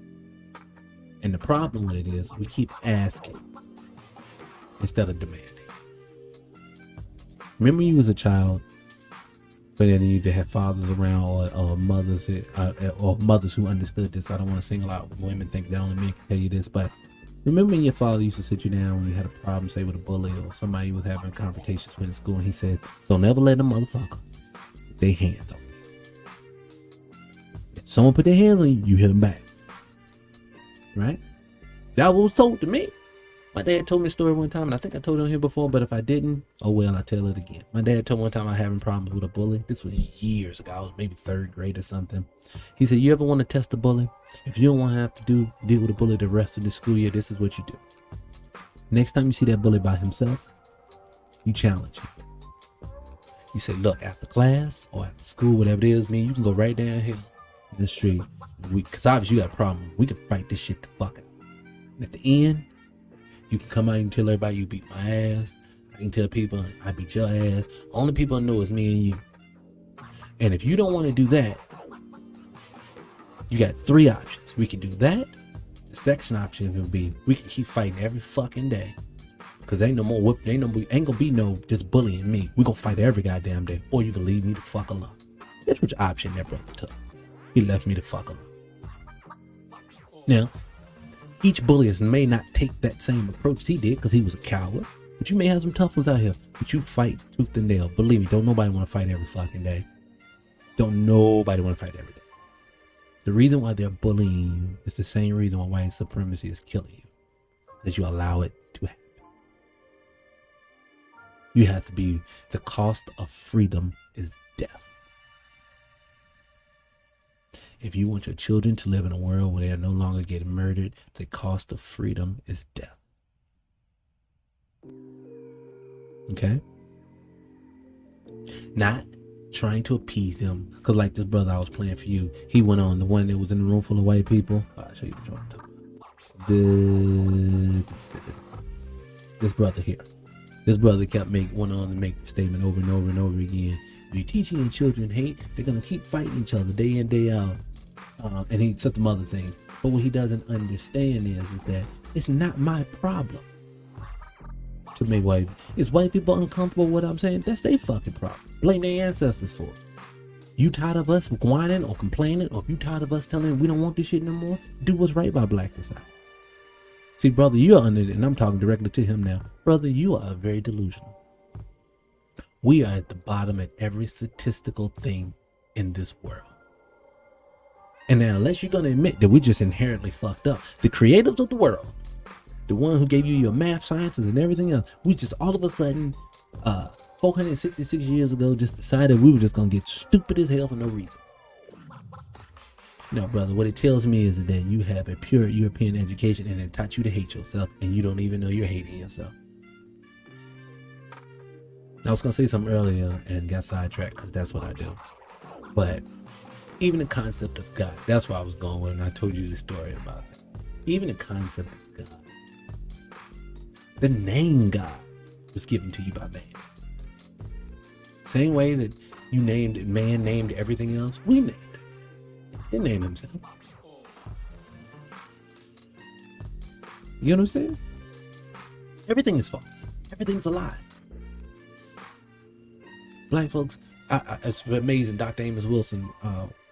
And the problem with it is we keep asking instead of demanding. Remember you was a child, but then you to have fathers around or mothers who understood this. I don't want to single out women, think that only men can tell you this, but remember when your father used to sit you down when you had a problem, say with a bully or somebody you was having confrontations with in school, and he said, don't ever let a motherfucker put their hands on you. If someone put their hands on you, you hit them back. Right? That was told to me. My dad told me a story one time, and I think I told it on here before, but if I didn't, oh well, I'll tell it again. My dad told me one time I was having problems with a bully. This was years ago. I was maybe third grade or something. He said, you ever want to test a bully? If you don't want to have to deal with a bully the rest of the school year, this is what you do. Next time you see that bully by himself, you challenge him. You say, look, after class or after school, whatever it is, man, you can go right down here in the street. Because obviously you got a problem. We can fight this shit the fuck out. And at the end, you can come out and tell everybody you beat my ass. I can tell people I beat your ass. Only people I know is me and you. And if you don't want to do that, you got three options. We can do that, The second option would be we can keep fighting every fucking day. Cause ain't gonna be no just bullying me. We gonna fight every goddamn day. Or you can leave me the fuck alone. That's which option that brother took. He left me the fuck alone. Now, each bully may not take that same approach he did because he was a coward. But you may have some tough ones out here. But you fight tooth and nail. Believe me, don't nobody want to fight every fucking day. Don't nobody want to fight every day. The reason why they're bullying you is the same reason why white supremacy is killing you. Because you allow it to happen. You have to be, the cost of freedom is death. If you want your children to live in a world where they are no longer getting murdered, the cost of freedom is death. Okay? Not trying to appease them. Because like this brother I was playing for you, he went on, the one that was in the room full of white people. I'll show you what I'm talking about. This brother here. This brother went on to make the statement over and over and over again. If you're teaching your children hate, they're going to keep fighting each other day in, day out. And he said some other things. But what he doesn't understand is that it's not my problem to make white people uncomfortable with what I'm saying. That's their fucking problem. Blame their ancestors for it. You tired of us whining or complaining, or if you tired of us telling them we don't want this shit no more, do what's right by black society. See, brother, you are under it, and I'm talking directly to him now. Brother, you are very delusional. We are at the bottom at every statistical thing in this world. And now, unless you're going to admit that we're just inherently fucked up, the creators of the world, the one who gave you your math, sciences, and everything else, we just all of a sudden, 466 years ago, just decided we were just going to get stupid as hell for no reason. No, brother, what it tells me is that you have a pure European education and it taught you to hate yourself, and you don't even know you're hating yourself. I was going to say something earlier and got sidetracked because that's what I do. But even the concept of God, that's where I was going with, and I told you the story about it. Even the concept of God, the name God was given to you by man. Same way that you named it, man named everything else, we named it. He didn't name himself. You know what I'm saying? Everything is false. Everything's a lie. Black folks, it's amazing. Dr. Amos Wilson,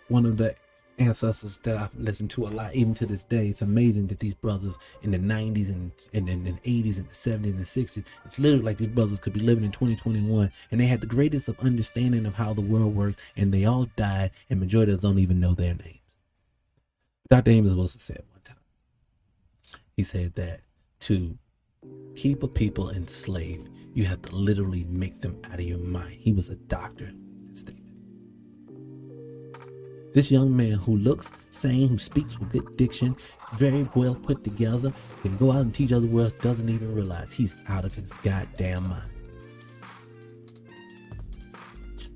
one of the ancestors that I've listened to a lot, even to this day. It's amazing that these brothers in the 90s and the 80s and the 70s and the 60s, it's literally like these brothers could be living in 2021 and they had the greatest of understanding of how the world works, and they all died, and majority of us don't even know their names. Dr. Amos Wilson said one time, he said that to keep a people enslaved, you have to literally make them out of your mind. He was a doctor. This young man who looks sane, who speaks with good diction, very well put together, can go out and teach other worlds, doesn't even realize he's out of his goddamn mind.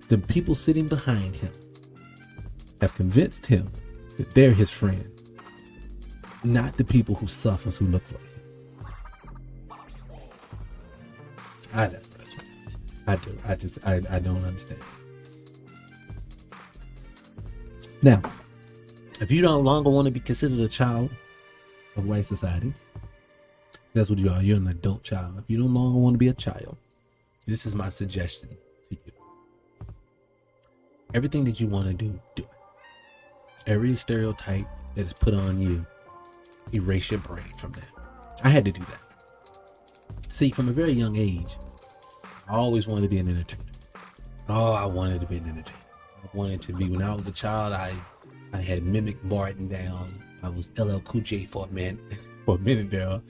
The people sitting behind him have convinced him that they're his friend, not the people who suffers, who look like him. I don't. That's what I don't understand. Now, if you no longer want to be considered a child of white society, that's what you are. You're an adult child. If you no longer want to be a child, this is my suggestion to you. Everything that you want to do, do it. Every stereotype that is put on you, erase your brain from that. I had to do that. See, from a very young age, I always wanted to be an entertainer. Oh, I wanted to be an entertainer. I wanted to be, when I was a child, I had mimicked Martin down. I was LL Cool J for a minute down.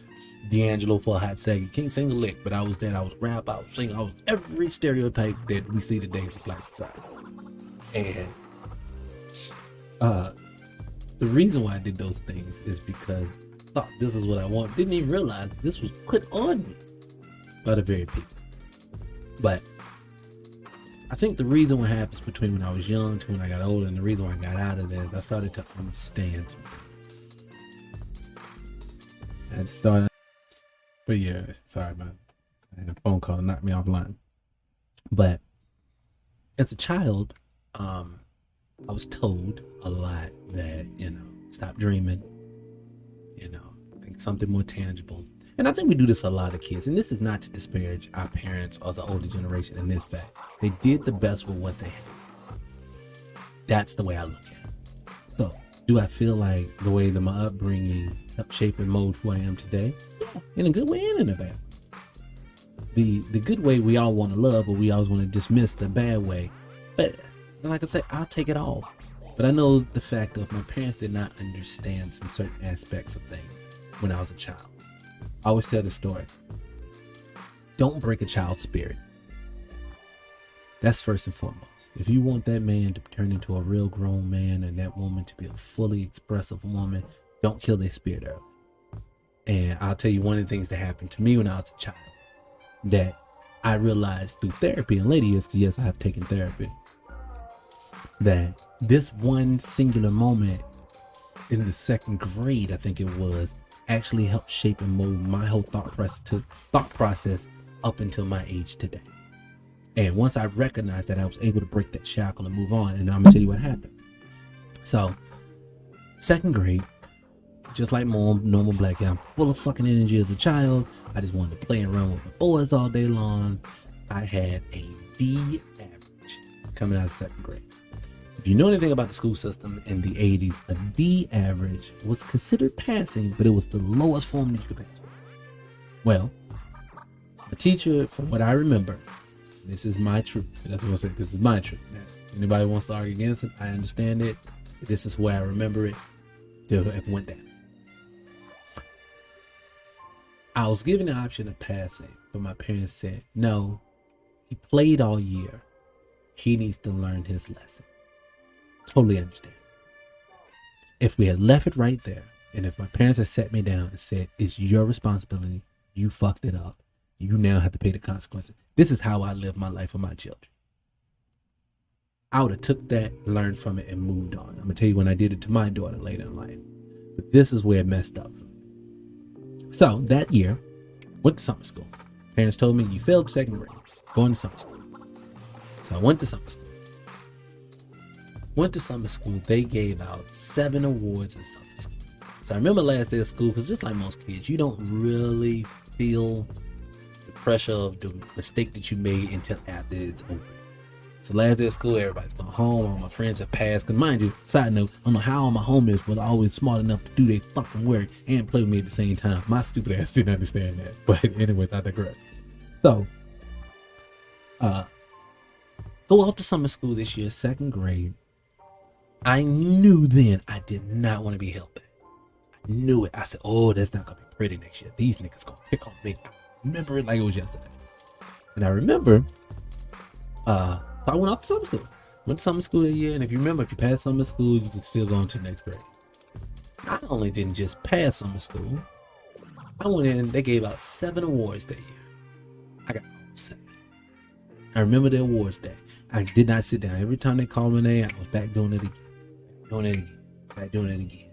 D'Angelo for a hot second. Can't sing a lick, but I was that. I was rap, I was sing, I was every stereotype that we see today for black society. And the reason why I did those things is because I thought this is what I want. Didn't even realize this was put on me by the very people. But I think the reason what happens between when I was young to when I got older, and the reason why I got out of there is I started to understand something. I had to start. But yeah, sorry, man. I had a phone call, knocked me offline. But as a child, I was told a lot that, stop dreaming, like something more tangible. And I think we do this a lot of kids, and this is not to disparage our parents or the older generation in this fact. They did the best with what they had. That's the way I look at it. So, do I feel like the way that my upbringing helped shape and mold who I am today? Yeah, in a good way and in a bad way. The good way we all want to love, but we always want to dismiss the bad way. But like I said, I'll take it all. But I know the fact of my parents did not understand some certain aspects of things when I was a child. I always tell the story. Don't break a child's spirit. That's first and foremost. If you want that man to turn into a real grown man and that woman to be a fully expressive woman, don't kill their spirit early. And I'll tell you one of the things that happened to me when I was a child that I realized through therapy and later years, yes, I have taken therapy, that this one singular moment in the second grade, I think it was, actually helped shape and mold my whole thought process up until my age today. And once I recognized that, I was able to break that shackle and move on. And I'm gonna tell you what happened. So, second grade, just like normal black guy, I'm full of fucking energy as a child. I just wanted to play around with my boys all day long. I had a D average coming out of second grade. If you know anything about the school system in the 80s, a D average was considered passing, but it was the lowest form that you could pass with. Well, a teacher, from what I remember, this is my truth. That's what I'm saying. This is my truth. Now, anybody wants to argue against it, I understand it. This is where I remember it. It went down. I was given the option of passing, but my parents said, no, he played all year. He needs to learn his lesson. Totally understand. If we had left it right there, and if my parents had sat me down and said, it's your responsibility, you fucked it up, you now have to pay the consequences. This is how I live my life with my children. I would have took that, learned from it, and moved on. I'm gonna tell you when I did it to my daughter later in life. But this is where it messed up for me. So that year, went to summer school. Parents told me, you failed second grade, going to summer school. So I went to summer school. Went to summer school, they gave out 7 awards in summer school. So I remember last day of school, because just like most kids, you don't really feel the pressure of the mistake that you made until after it's over. So last day of school, everybody's going home, all my friends have passed. Because mind you, side note, I don't know how all my homies were always smart enough to do their fucking work and play with me at the same time. My stupid ass didn't understand that. But anyways, I digress. So, go off to summer school this year, second grade. I knew then I did not want to be held back. I knew it. I said, oh, that's not going to be pretty next year. These niggas going to pick on me. I remember it like it was yesterday. And I remember, so I went off to summer school. Went to summer school that year. And if you remember, if you pass summer school, you can still go into the next grade. I only didn't just pass summer school. I went in, they gave out 7 awards that year. I got all 7. I remember the awards day. I did not sit down. Every time they called my name, I was back doing it again. Doing it again.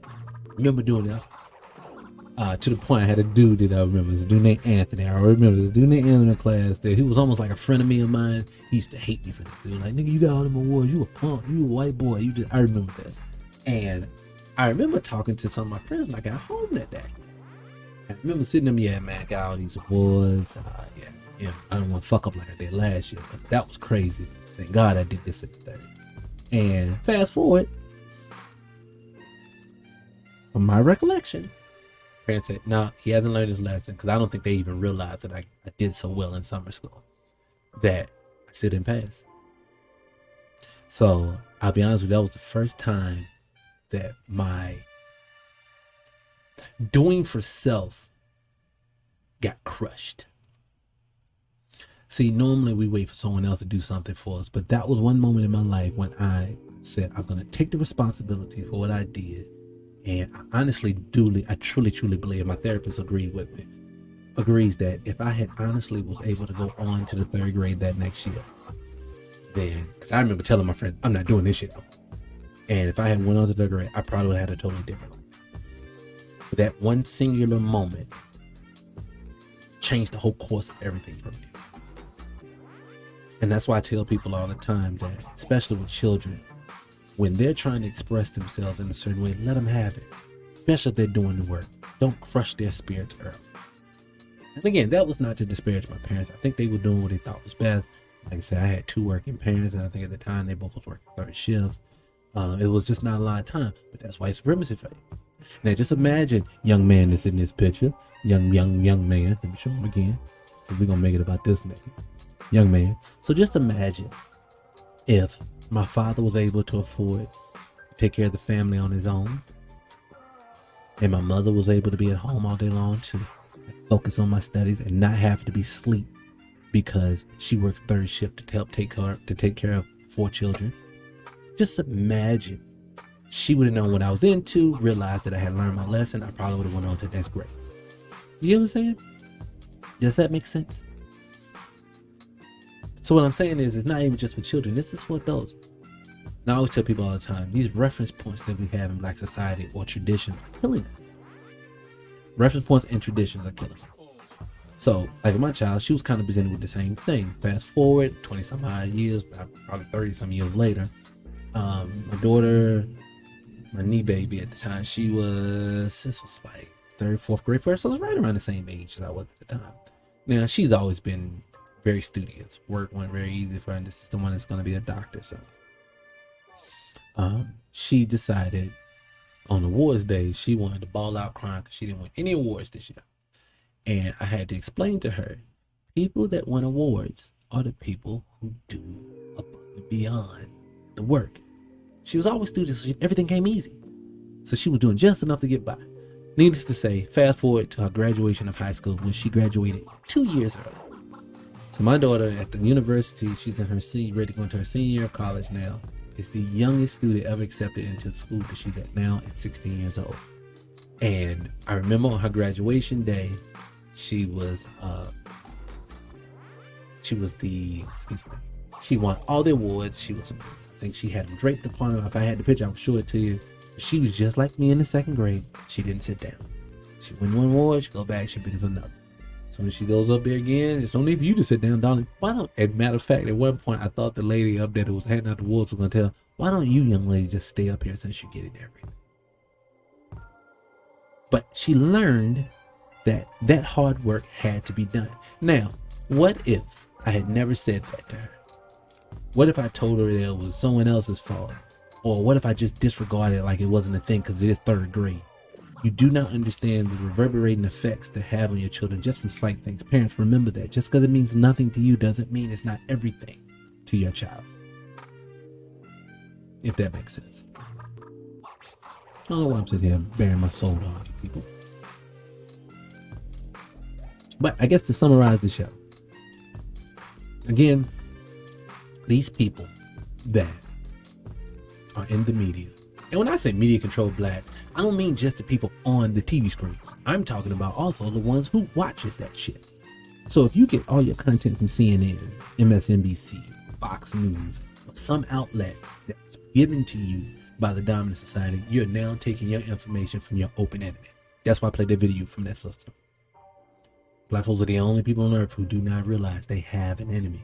Remember doing that. To the point I had a dude that I remember. There's a dude named Anthony. I remember there's a dude named Anthony in the class that he was almost like a friend of me of mine. He used to hate me for this. He was like, nigga, you got all them awards. You a punk. You a white boy. I remember this. And I remember talking to some of my friends when I got home that day. I remember sitting them, yeah, man, I got all these awards. Yeah, I don't want to fuck up like I did last year, but that was crazy. Thank God I did this at the 30. And fast forward, from my recollection, parents said, no, he hasn't learned his lesson, because I don't think they even realized that I did so well in summer school that I still didn't pass. So I'll be honest with you, that was the first time that my doing for self got crushed. See, normally we wait for someone else to do something for us, but that was one moment in my life when I said, I'm going to take the responsibility for what I did. And I honestly, I truly believe, my therapist agrees that if I had honestly was able to go on to the 3rd grade that next year, then, because I remember telling my friend, I'm not doing this shit no more. And if I had went on to 3rd grade, I probably would have had a totally different life. But that one singular moment changed the whole course of everything for me. And that's why I tell people all the time that, especially with children, when they're trying to express themselves in a certain way, let them have it, especially if they're doing the work. Don't crush their spirits early. And again, that was not to disparage my parents. I think they were doing what they thought was best. Like I said, I had 2 working parents, and I think at the time they both was working 3rd shift. It was just not a lot of time, but that's white supremacy for you. Now just imagine young man that's in this picture, young man. Let me show him again. So we're gonna make it about this nigga, young man. So just imagine if my father was able to afford to take care of the family on his own, and my mother was able to be at home all day long to focus on my studies and not have to be asleep because she works 3rd shift to help take care of 4 children. Just imagine she would have known what I was into, realized that I had learned my lesson. I probably would have went on to the next grade. You know what I'm saying? Does that make sense? So what I'm saying is, it's not even just for children. This is for adults. And I always tell people all the time, these reference points that we have in Black society or traditions are killing us. Reference points and traditions are killing us. So, like my child, she was kind of presented with the same thing. Fast forward 20 some odd years, probably 30 some years later. My daughter, my knee baby at the time, this was like 3rd, 4th grade first. So I was right around the same age as I was at the time. Now, she's always been very studious. Work went very easy for her, and this is the one that's going to be a doctor. So she decided on awards day, she wanted to ball out crying because she didn't win any awards this year. And I had to explain to her, people that win awards are the people who do above and beyond the work. She was always studious, so everything came easy. So she was doing just enough to get by. Needless to say, fast forward to her graduation of high school when she graduated 2 years early. So my daughter at the university, she's in her ready to go into her senior year of college now, is the youngest student ever accepted into the school that she's at now at 16 years old. And I remember on her graduation day, she won all the awards. I think she had them draped upon her. If I had the picture, I would show it to you. She was just like me in the 2nd grade. She didn't sit down. She win one award, she go back, she picks another. So when she goes up there again, it's only for you to sit down, darling. Why don't, as a matter of fact, at one point, I thought the lady up there that was handing out the awards was going to tell, why don't you, young lady, just stay up here since you get it everything? But she learned that hard work had to be done. Now, what if I had never said that to her? What if I told her that it was someone else's fault? Or what if I just disregarded it like it wasn't a thing because it is 3rd grade? You do not understand the reverberating effects that have on your children just from slight things. Parents, remember that. Just because it means nothing to you doesn't mean it's not everything to your child. If that makes sense. I don't know why I'm sitting here bearing my soul to all you people. But I guess to summarize the show, again, these people that are in the media, and when I say media controlled blacks, I don't mean just the people on the TV screen. I'm talking about also the ones who watches that shit. So if you get all your content from CNN, MSNBC, Fox News, or some outlet that's given to you by the dominant society, you're now taking your information from your open enemy. That's why I played that video from that system. Black folks are the only people on earth who do not realize they have an enemy.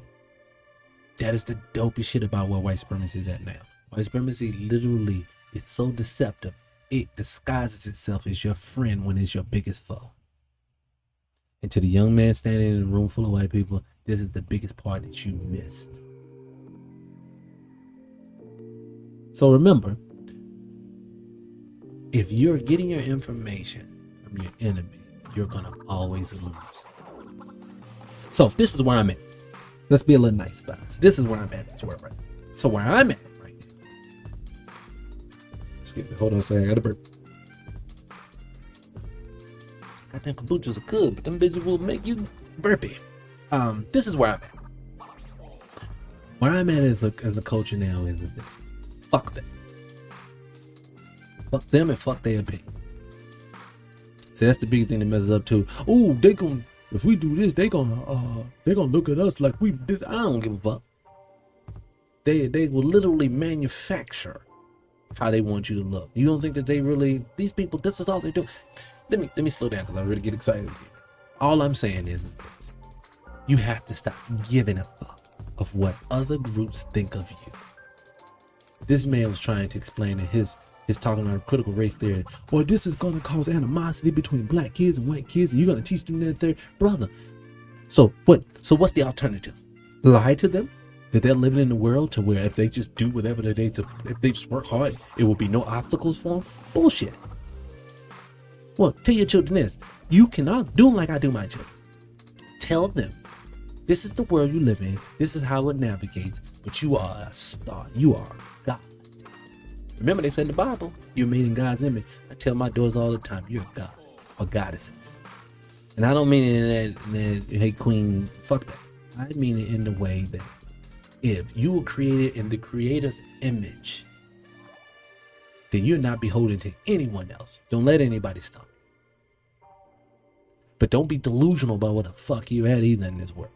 That is the dopest shit about where white supremacy is at now. White supremacy literally, it's so deceptive. It disguises itself as your friend when it's your biggest foe. And to the young man standing in a room full of white people, this is the biggest part that you missed. So remember, if you're getting your information from your enemy, you're gonna always lose. So this is where I'm at. Let's be a little nice about it. This is where I'm at. So where I'm at right now. Excuse me. Hold on a second. I got to burp. Goddamn kombuchas are good, but them bitches will make you burpy. This is where I'm at. Where I'm at as a culture now is this. Fuck them. Fuck them and fuck their opinion. So that's the biggest thing that messes up too. Oh, they gonna, if we do this, they gonna look at us like we this. I don't give a fuck. They will literally manufacture how they want you to look. You don't think that they really, these people, this is all they do. Let me slow down because I really get excited. All I'm saying is this. You have to stop giving a fuck of what other groups think of you. This man was trying to explain that his is talking about critical race theory. Or this is going to cause animosity between black kids and white kids, and you're going to teach them that theory. Brother, so what's the alternative? Lie to them that they're living in a world to where if they just do whatever they need to, if they just work hard, it will be no obstacles for them? Bullshit. Well, tell your children this. You cannot do them like I do my children. Tell them, this is the world you live in. This is how it navigates. But you are a star. You are God. Remember, they said in the Bible, you're made in God's image. I tell my daughters all the time, you're God or goddesses. And I don't mean it in that, hey, queen, fuck that. I mean it in the way that if you were created in the Creator's image, then you're not beholden to anyone else. Don't let anybody stop you. But don't be delusional about what the fuck you had either in this world.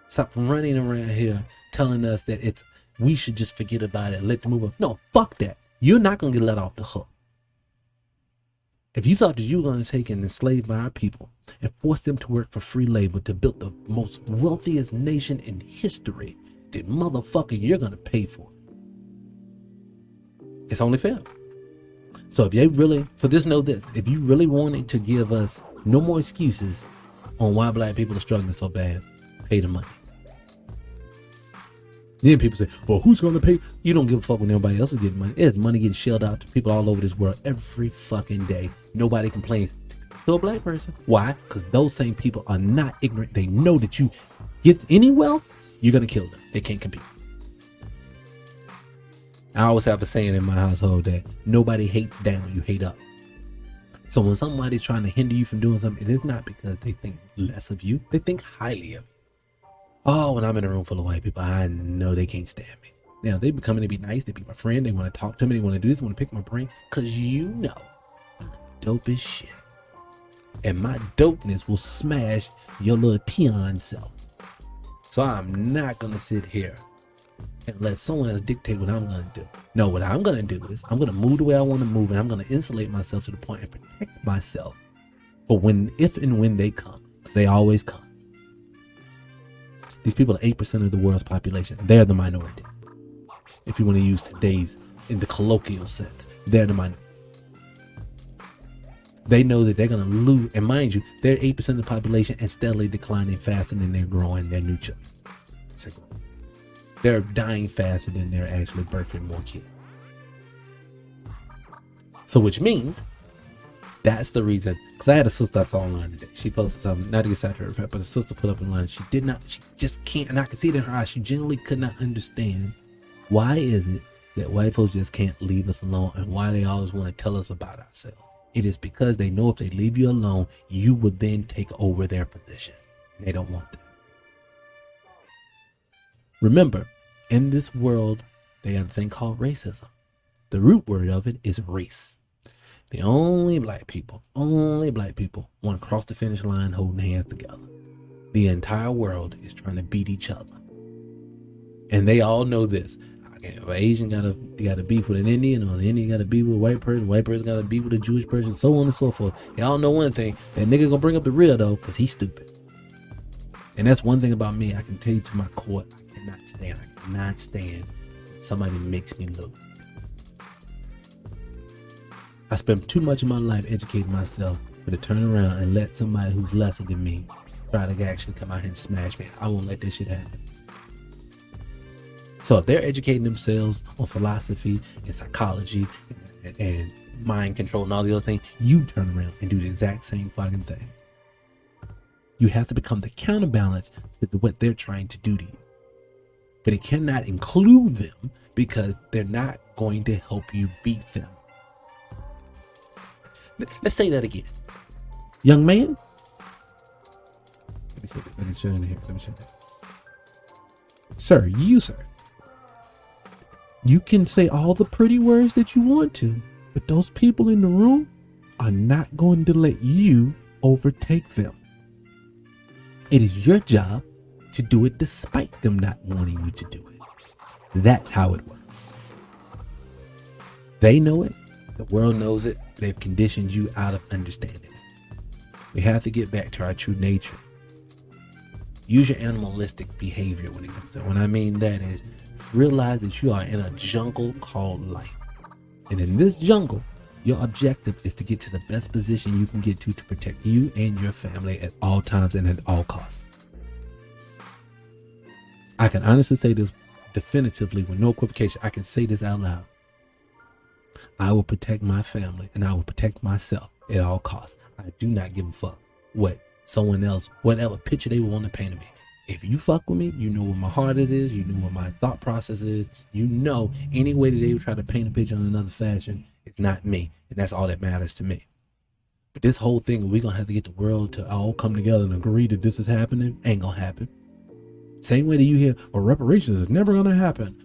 Stop running around here telling us that we should just forget about it and let them move on. No, fuck that. You're not going to get let off the hook. If you thought that you were going to take and enslave our people and force them to work for free labor to build the most wealthiest nation in history, then motherfucker, you're going to pay for it. It's only fair. So just know this. If you really wanted to give us no more excuses on why black people are struggling so bad, pay the money. Then people say, well, who's going to pay? You don't give a fuck when everybody else is getting money. There's money getting shelled out to people all over this world every fucking day. Nobody complains to a black person. Why? Because those same people are not ignorant. They know that you get any wealth, you're going to kill them. They can't compete. I always have a saying in my household that nobody hates down, you hate up. So when somebody's trying to hinder you from doing something, it is not because they think less of you. They think highly of you. Oh, when I'm in a room full of white people, I know they can't stand me. Now, they be coming to be nice. They be my friend. They want to talk to me. They want to do this. They want to pick my brain. Because you know I'm dope as shit. And my dopeness will smash your little peon self. So I'm not going to sit here and let someone else dictate what I'm going to do. No, what I'm going to do is I'm going to move the way I want to move. And I'm going to insulate myself to the point and protect myself for if and when they come. Because they always come. These people are 8% of the world's population. They're the minority. If you want to use today's, in the colloquial sense, they're the minority. They know that they're going to lose. And mind you, they're 8% of the population and steadily declining faster than they're growing their new children. They're dying faster than they're actually birthing more kids. So which means, that's the reason. Because I had a sister I saw online today. She posted something, not to get sidetracked, but the sister put up online. She just can't, and I could see it in her eyes. She genuinely could not understand why is it that white folks just can't leave us alone and why they always want to tell us about ourselves. It is because they know if they leave you alone, you would then take over their position. And they don't want that. Remember, in this world, they have a thing called racism. The root word of it is race. The only black people want to cross the finish line holding hands together. The entire world is trying to beat each other. And they all know this. Okay, if an Asian got a beef with an Indian, or an Indian got a beef with a white person got a beef with a Jewish person, so on and so forth. They all know one thing, that nigga gonna bring up the rear though, because he's stupid. And that's one thing about me, I can tell you to my core, I cannot stand when somebody makes me look. I spent too much of my life educating myself for to turn around and let somebody who's lesser than me try to actually come out here and smash me. I won't let this shit happen. So if they're educating themselves on philosophy and psychology and mind control and all the other things, you turn around and do the exact same fucking thing. You have to become the counterbalance to what they're trying to do to you. But it cannot include them because they're not going to help you beat them. Let's say that again. Young man. Let me say that. Let me show you here. Let me show you that. Sir, you can say all the pretty words that you want to, but those people in the room are not going to let you overtake them. It is your job to do it despite them not wanting you to do it. That's how it works. They know it. The world knows it. They've conditioned you out of understanding it. We have to get back to our true nature. Use your animalistic behavior when it comes to it. When I mean that is realize that you are in a jungle called life. And in this jungle, your objective is to get to the best position you can get to protect you and your family at all times and at all costs. I can honestly say this definitively with no equivocation. I can say this out loud. I will protect my family and I will protect myself at all costs. I do not give a fuck what someone else, whatever picture they want to paint of me. If you fuck with me, you know where my heart is, you know what my thought process is, you know any way that they would try to paint a picture in another fashion, it's not me. And that's all that matters to me. But this whole thing, we're going to have to get the world to all come together and agree that this is happening, ain't going to happen. Same way that you hear, well, reparations is never going to happen.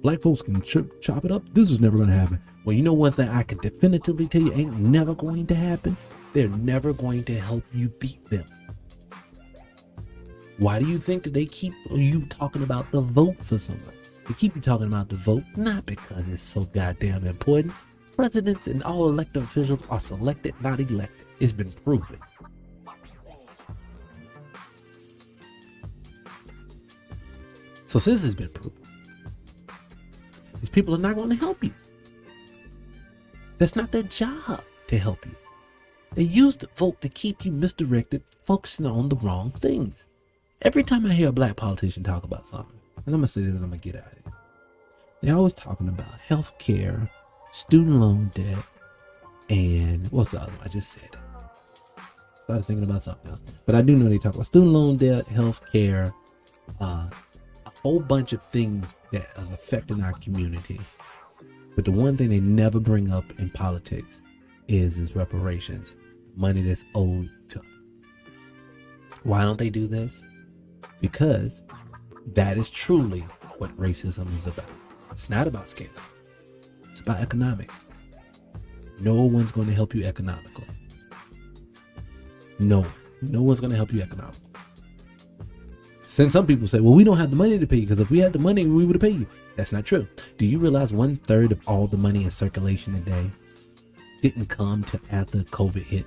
Black folks can chop it up. This is never going to happen. Well, you know one thing I can definitively tell you ain't never going to happen? They're never going to help you beat them. Why do you think that they keep you talking about the vote for somebody? They keep you talking about the vote, not because it's so goddamn important. Presidents and all elected officials are selected, not elected. It's been proven. So since it's been proven, these people are not going to help you. That's not their job to help you. They use the vote to keep you misdirected, focusing on the wrong things. Every time I hear a black politician talk about something, and I'm going to say this and I'm going to get out of here. They're always talking about health care, student loan debt, and what's the other one? I just said it. Started thinking about something else. But I do know they talk about student loan debt, health care, a whole bunch of things that are affecting our community. But the one thing they never bring up in politics is reparations, money that's owed to them. Why don't they do this? Because that is truly what racism is about. It's not about skin color. It's about economics. No one's going to help you economically. No one's going to help you economically. Since some people say, well, we don't have the money to pay you, because if we had the money, we would have paid you. That's not true. Do you realize 1/3 of all the money in circulation today didn't come to after COVID hit?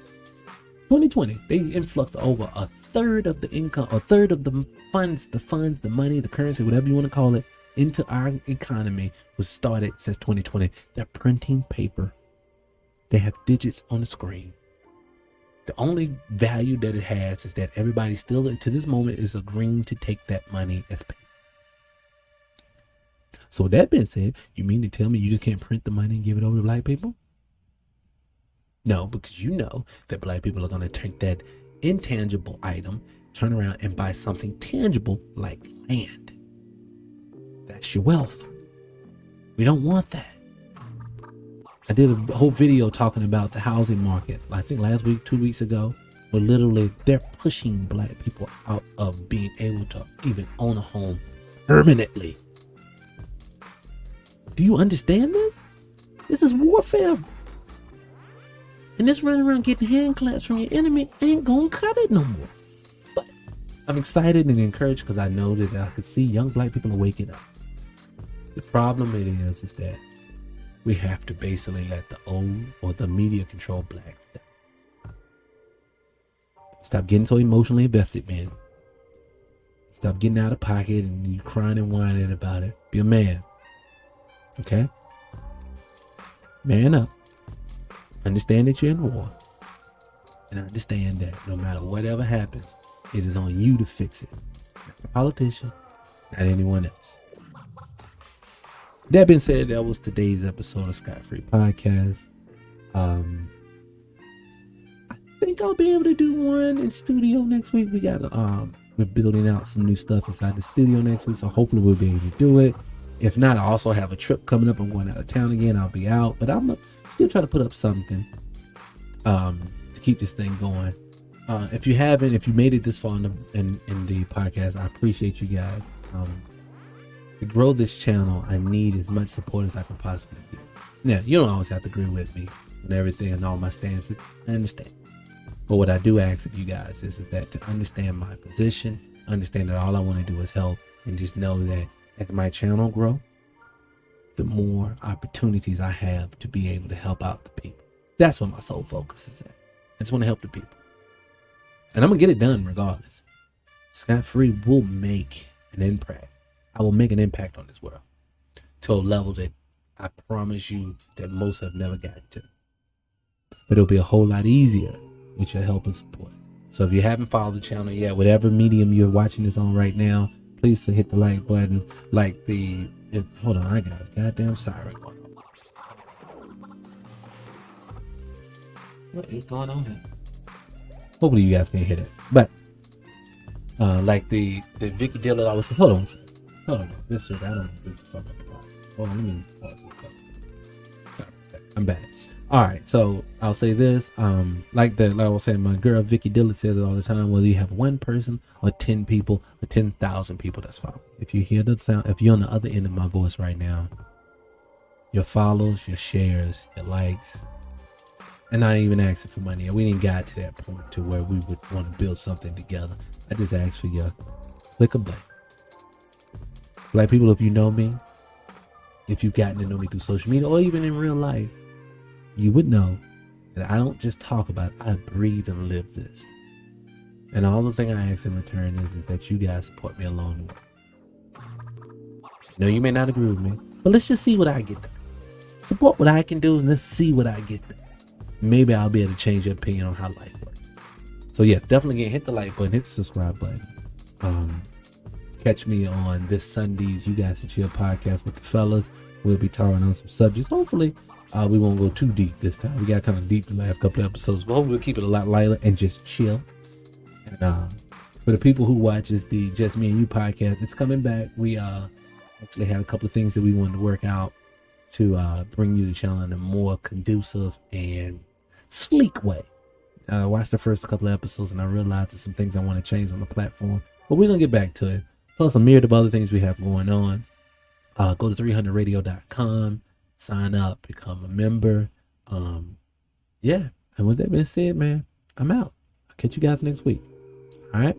2020, they influxed over 1/3 of the income, 1/3 of the funds, the money, the currency, whatever you want to call it, into our economy was started since 2020. They're printing paper. They have digits on the screen. The only value that it has is that everybody still, to this moment, is agreeing to take that money as payment. So with that being said, you mean to tell me you just can't print the money and give it over to black people? No, because you know that black people are going to take that intangible item, turn around and buy something tangible like land. That's your wealth. We don't want that. I did a whole video talking about the housing market, I think last week, 2 weeks ago, where literally they're pushing black people out of being able to even own a home permanently. Do you understand this? This is warfare. And this running around getting hand claps from your enemy ain't gonna cut it no more. But I'm excited and encouraged because I know that I can see young black people are waking up. The problem it is that we have to basically let the old or the media control blacks down. Stop getting so emotionally invested, man. Stop getting out of pocket and you crying and whining about it. Be a man. Okay? Man up. Understand that you're in war. And understand that no matter whatever happens, it is on you to fix it. Not the politician, not anyone else. That being said, that was today's episode of Scott Free Podcast. I think I'll be able to do one in studio next week. We're building out some new stuff inside the studio next week, so hopefully we'll be able to do it. If not, I also have a trip coming up. I'm going out of town again. I'll be out, but I'm still trying to put up something to keep this thing going. If you made it this far in the podcast, I appreciate you guys. To grow this channel, I need as much support as I can possibly get. Now, you don't always have to agree with me on everything and all my stances. I understand. But what I do ask of you guys is that to understand my position, understand that all I want to do is help, and just know that as my channel grow, the more opportunities I have to be able to help out the people. That's what my sole focus is at. I just want to help the people. And I'm going to get it done regardless. Scott Free will make an impact. I will make an impact on this world to a level that I promise you that most have never gotten to. But it'll be a whole lot easier with your help and support. So if you haven't followed the channel yet, whatever medium you're watching this on right now, please hit the like button. Hold on, I got a goddamn siren going on. What is going on here? Hopefully you guys can hear that. But like the Vicky Dillard always says, hold on. This shit, I don't know what the fuck up about. Hold on, let me pause this. Sorry, I'm back. All right, so I'll say this. Like I was saying, my girl Vicky Dillard says it all the time. Whether you have one person or 10 people or 10,000 people that's following. If you hear the sound, if you're on the other end of my voice right now, your follows, your shares, your likes, and not even asking for money. We didn't get to that point to where we would want to build something together. I just asked for your click a button. Black people, if you know me, if you've gotten to know me through social media or even in real life, you would know that I don't just talk about it, I breathe and live this. And all the thing I ask in return is that you guys support me along the way. No, you may not agree with me, but let's just see what I get done. Support what I can do and let's see what I get done. Maybe I'll be able to change your opinion on how life works. So yeah, definitely hit the like button, hit the subscribe button. Catch me on this Sunday's You Guys to Chill podcast with the fellas. We'll be talking on some subjects. Hopefully, we won't go too deep this time. We got kind of deep the last couple of episodes, but hopefully we'll keep it a lot lighter and just chill. And for the people who watches the Just Me and You podcast, it's coming back. We actually had a couple of things that we wanted to work out to bring you the channel in a more conducive and sleek way. I watched the first couple of episodes and I realized there's some things I want to change on the platform, but we're gonna get back to it. Plus a myriad of other things we have going on. Go to 300radio.com, sign up, become a member. Yeah, and with that being said, man, I'm out. I'll catch you guys next week. All right.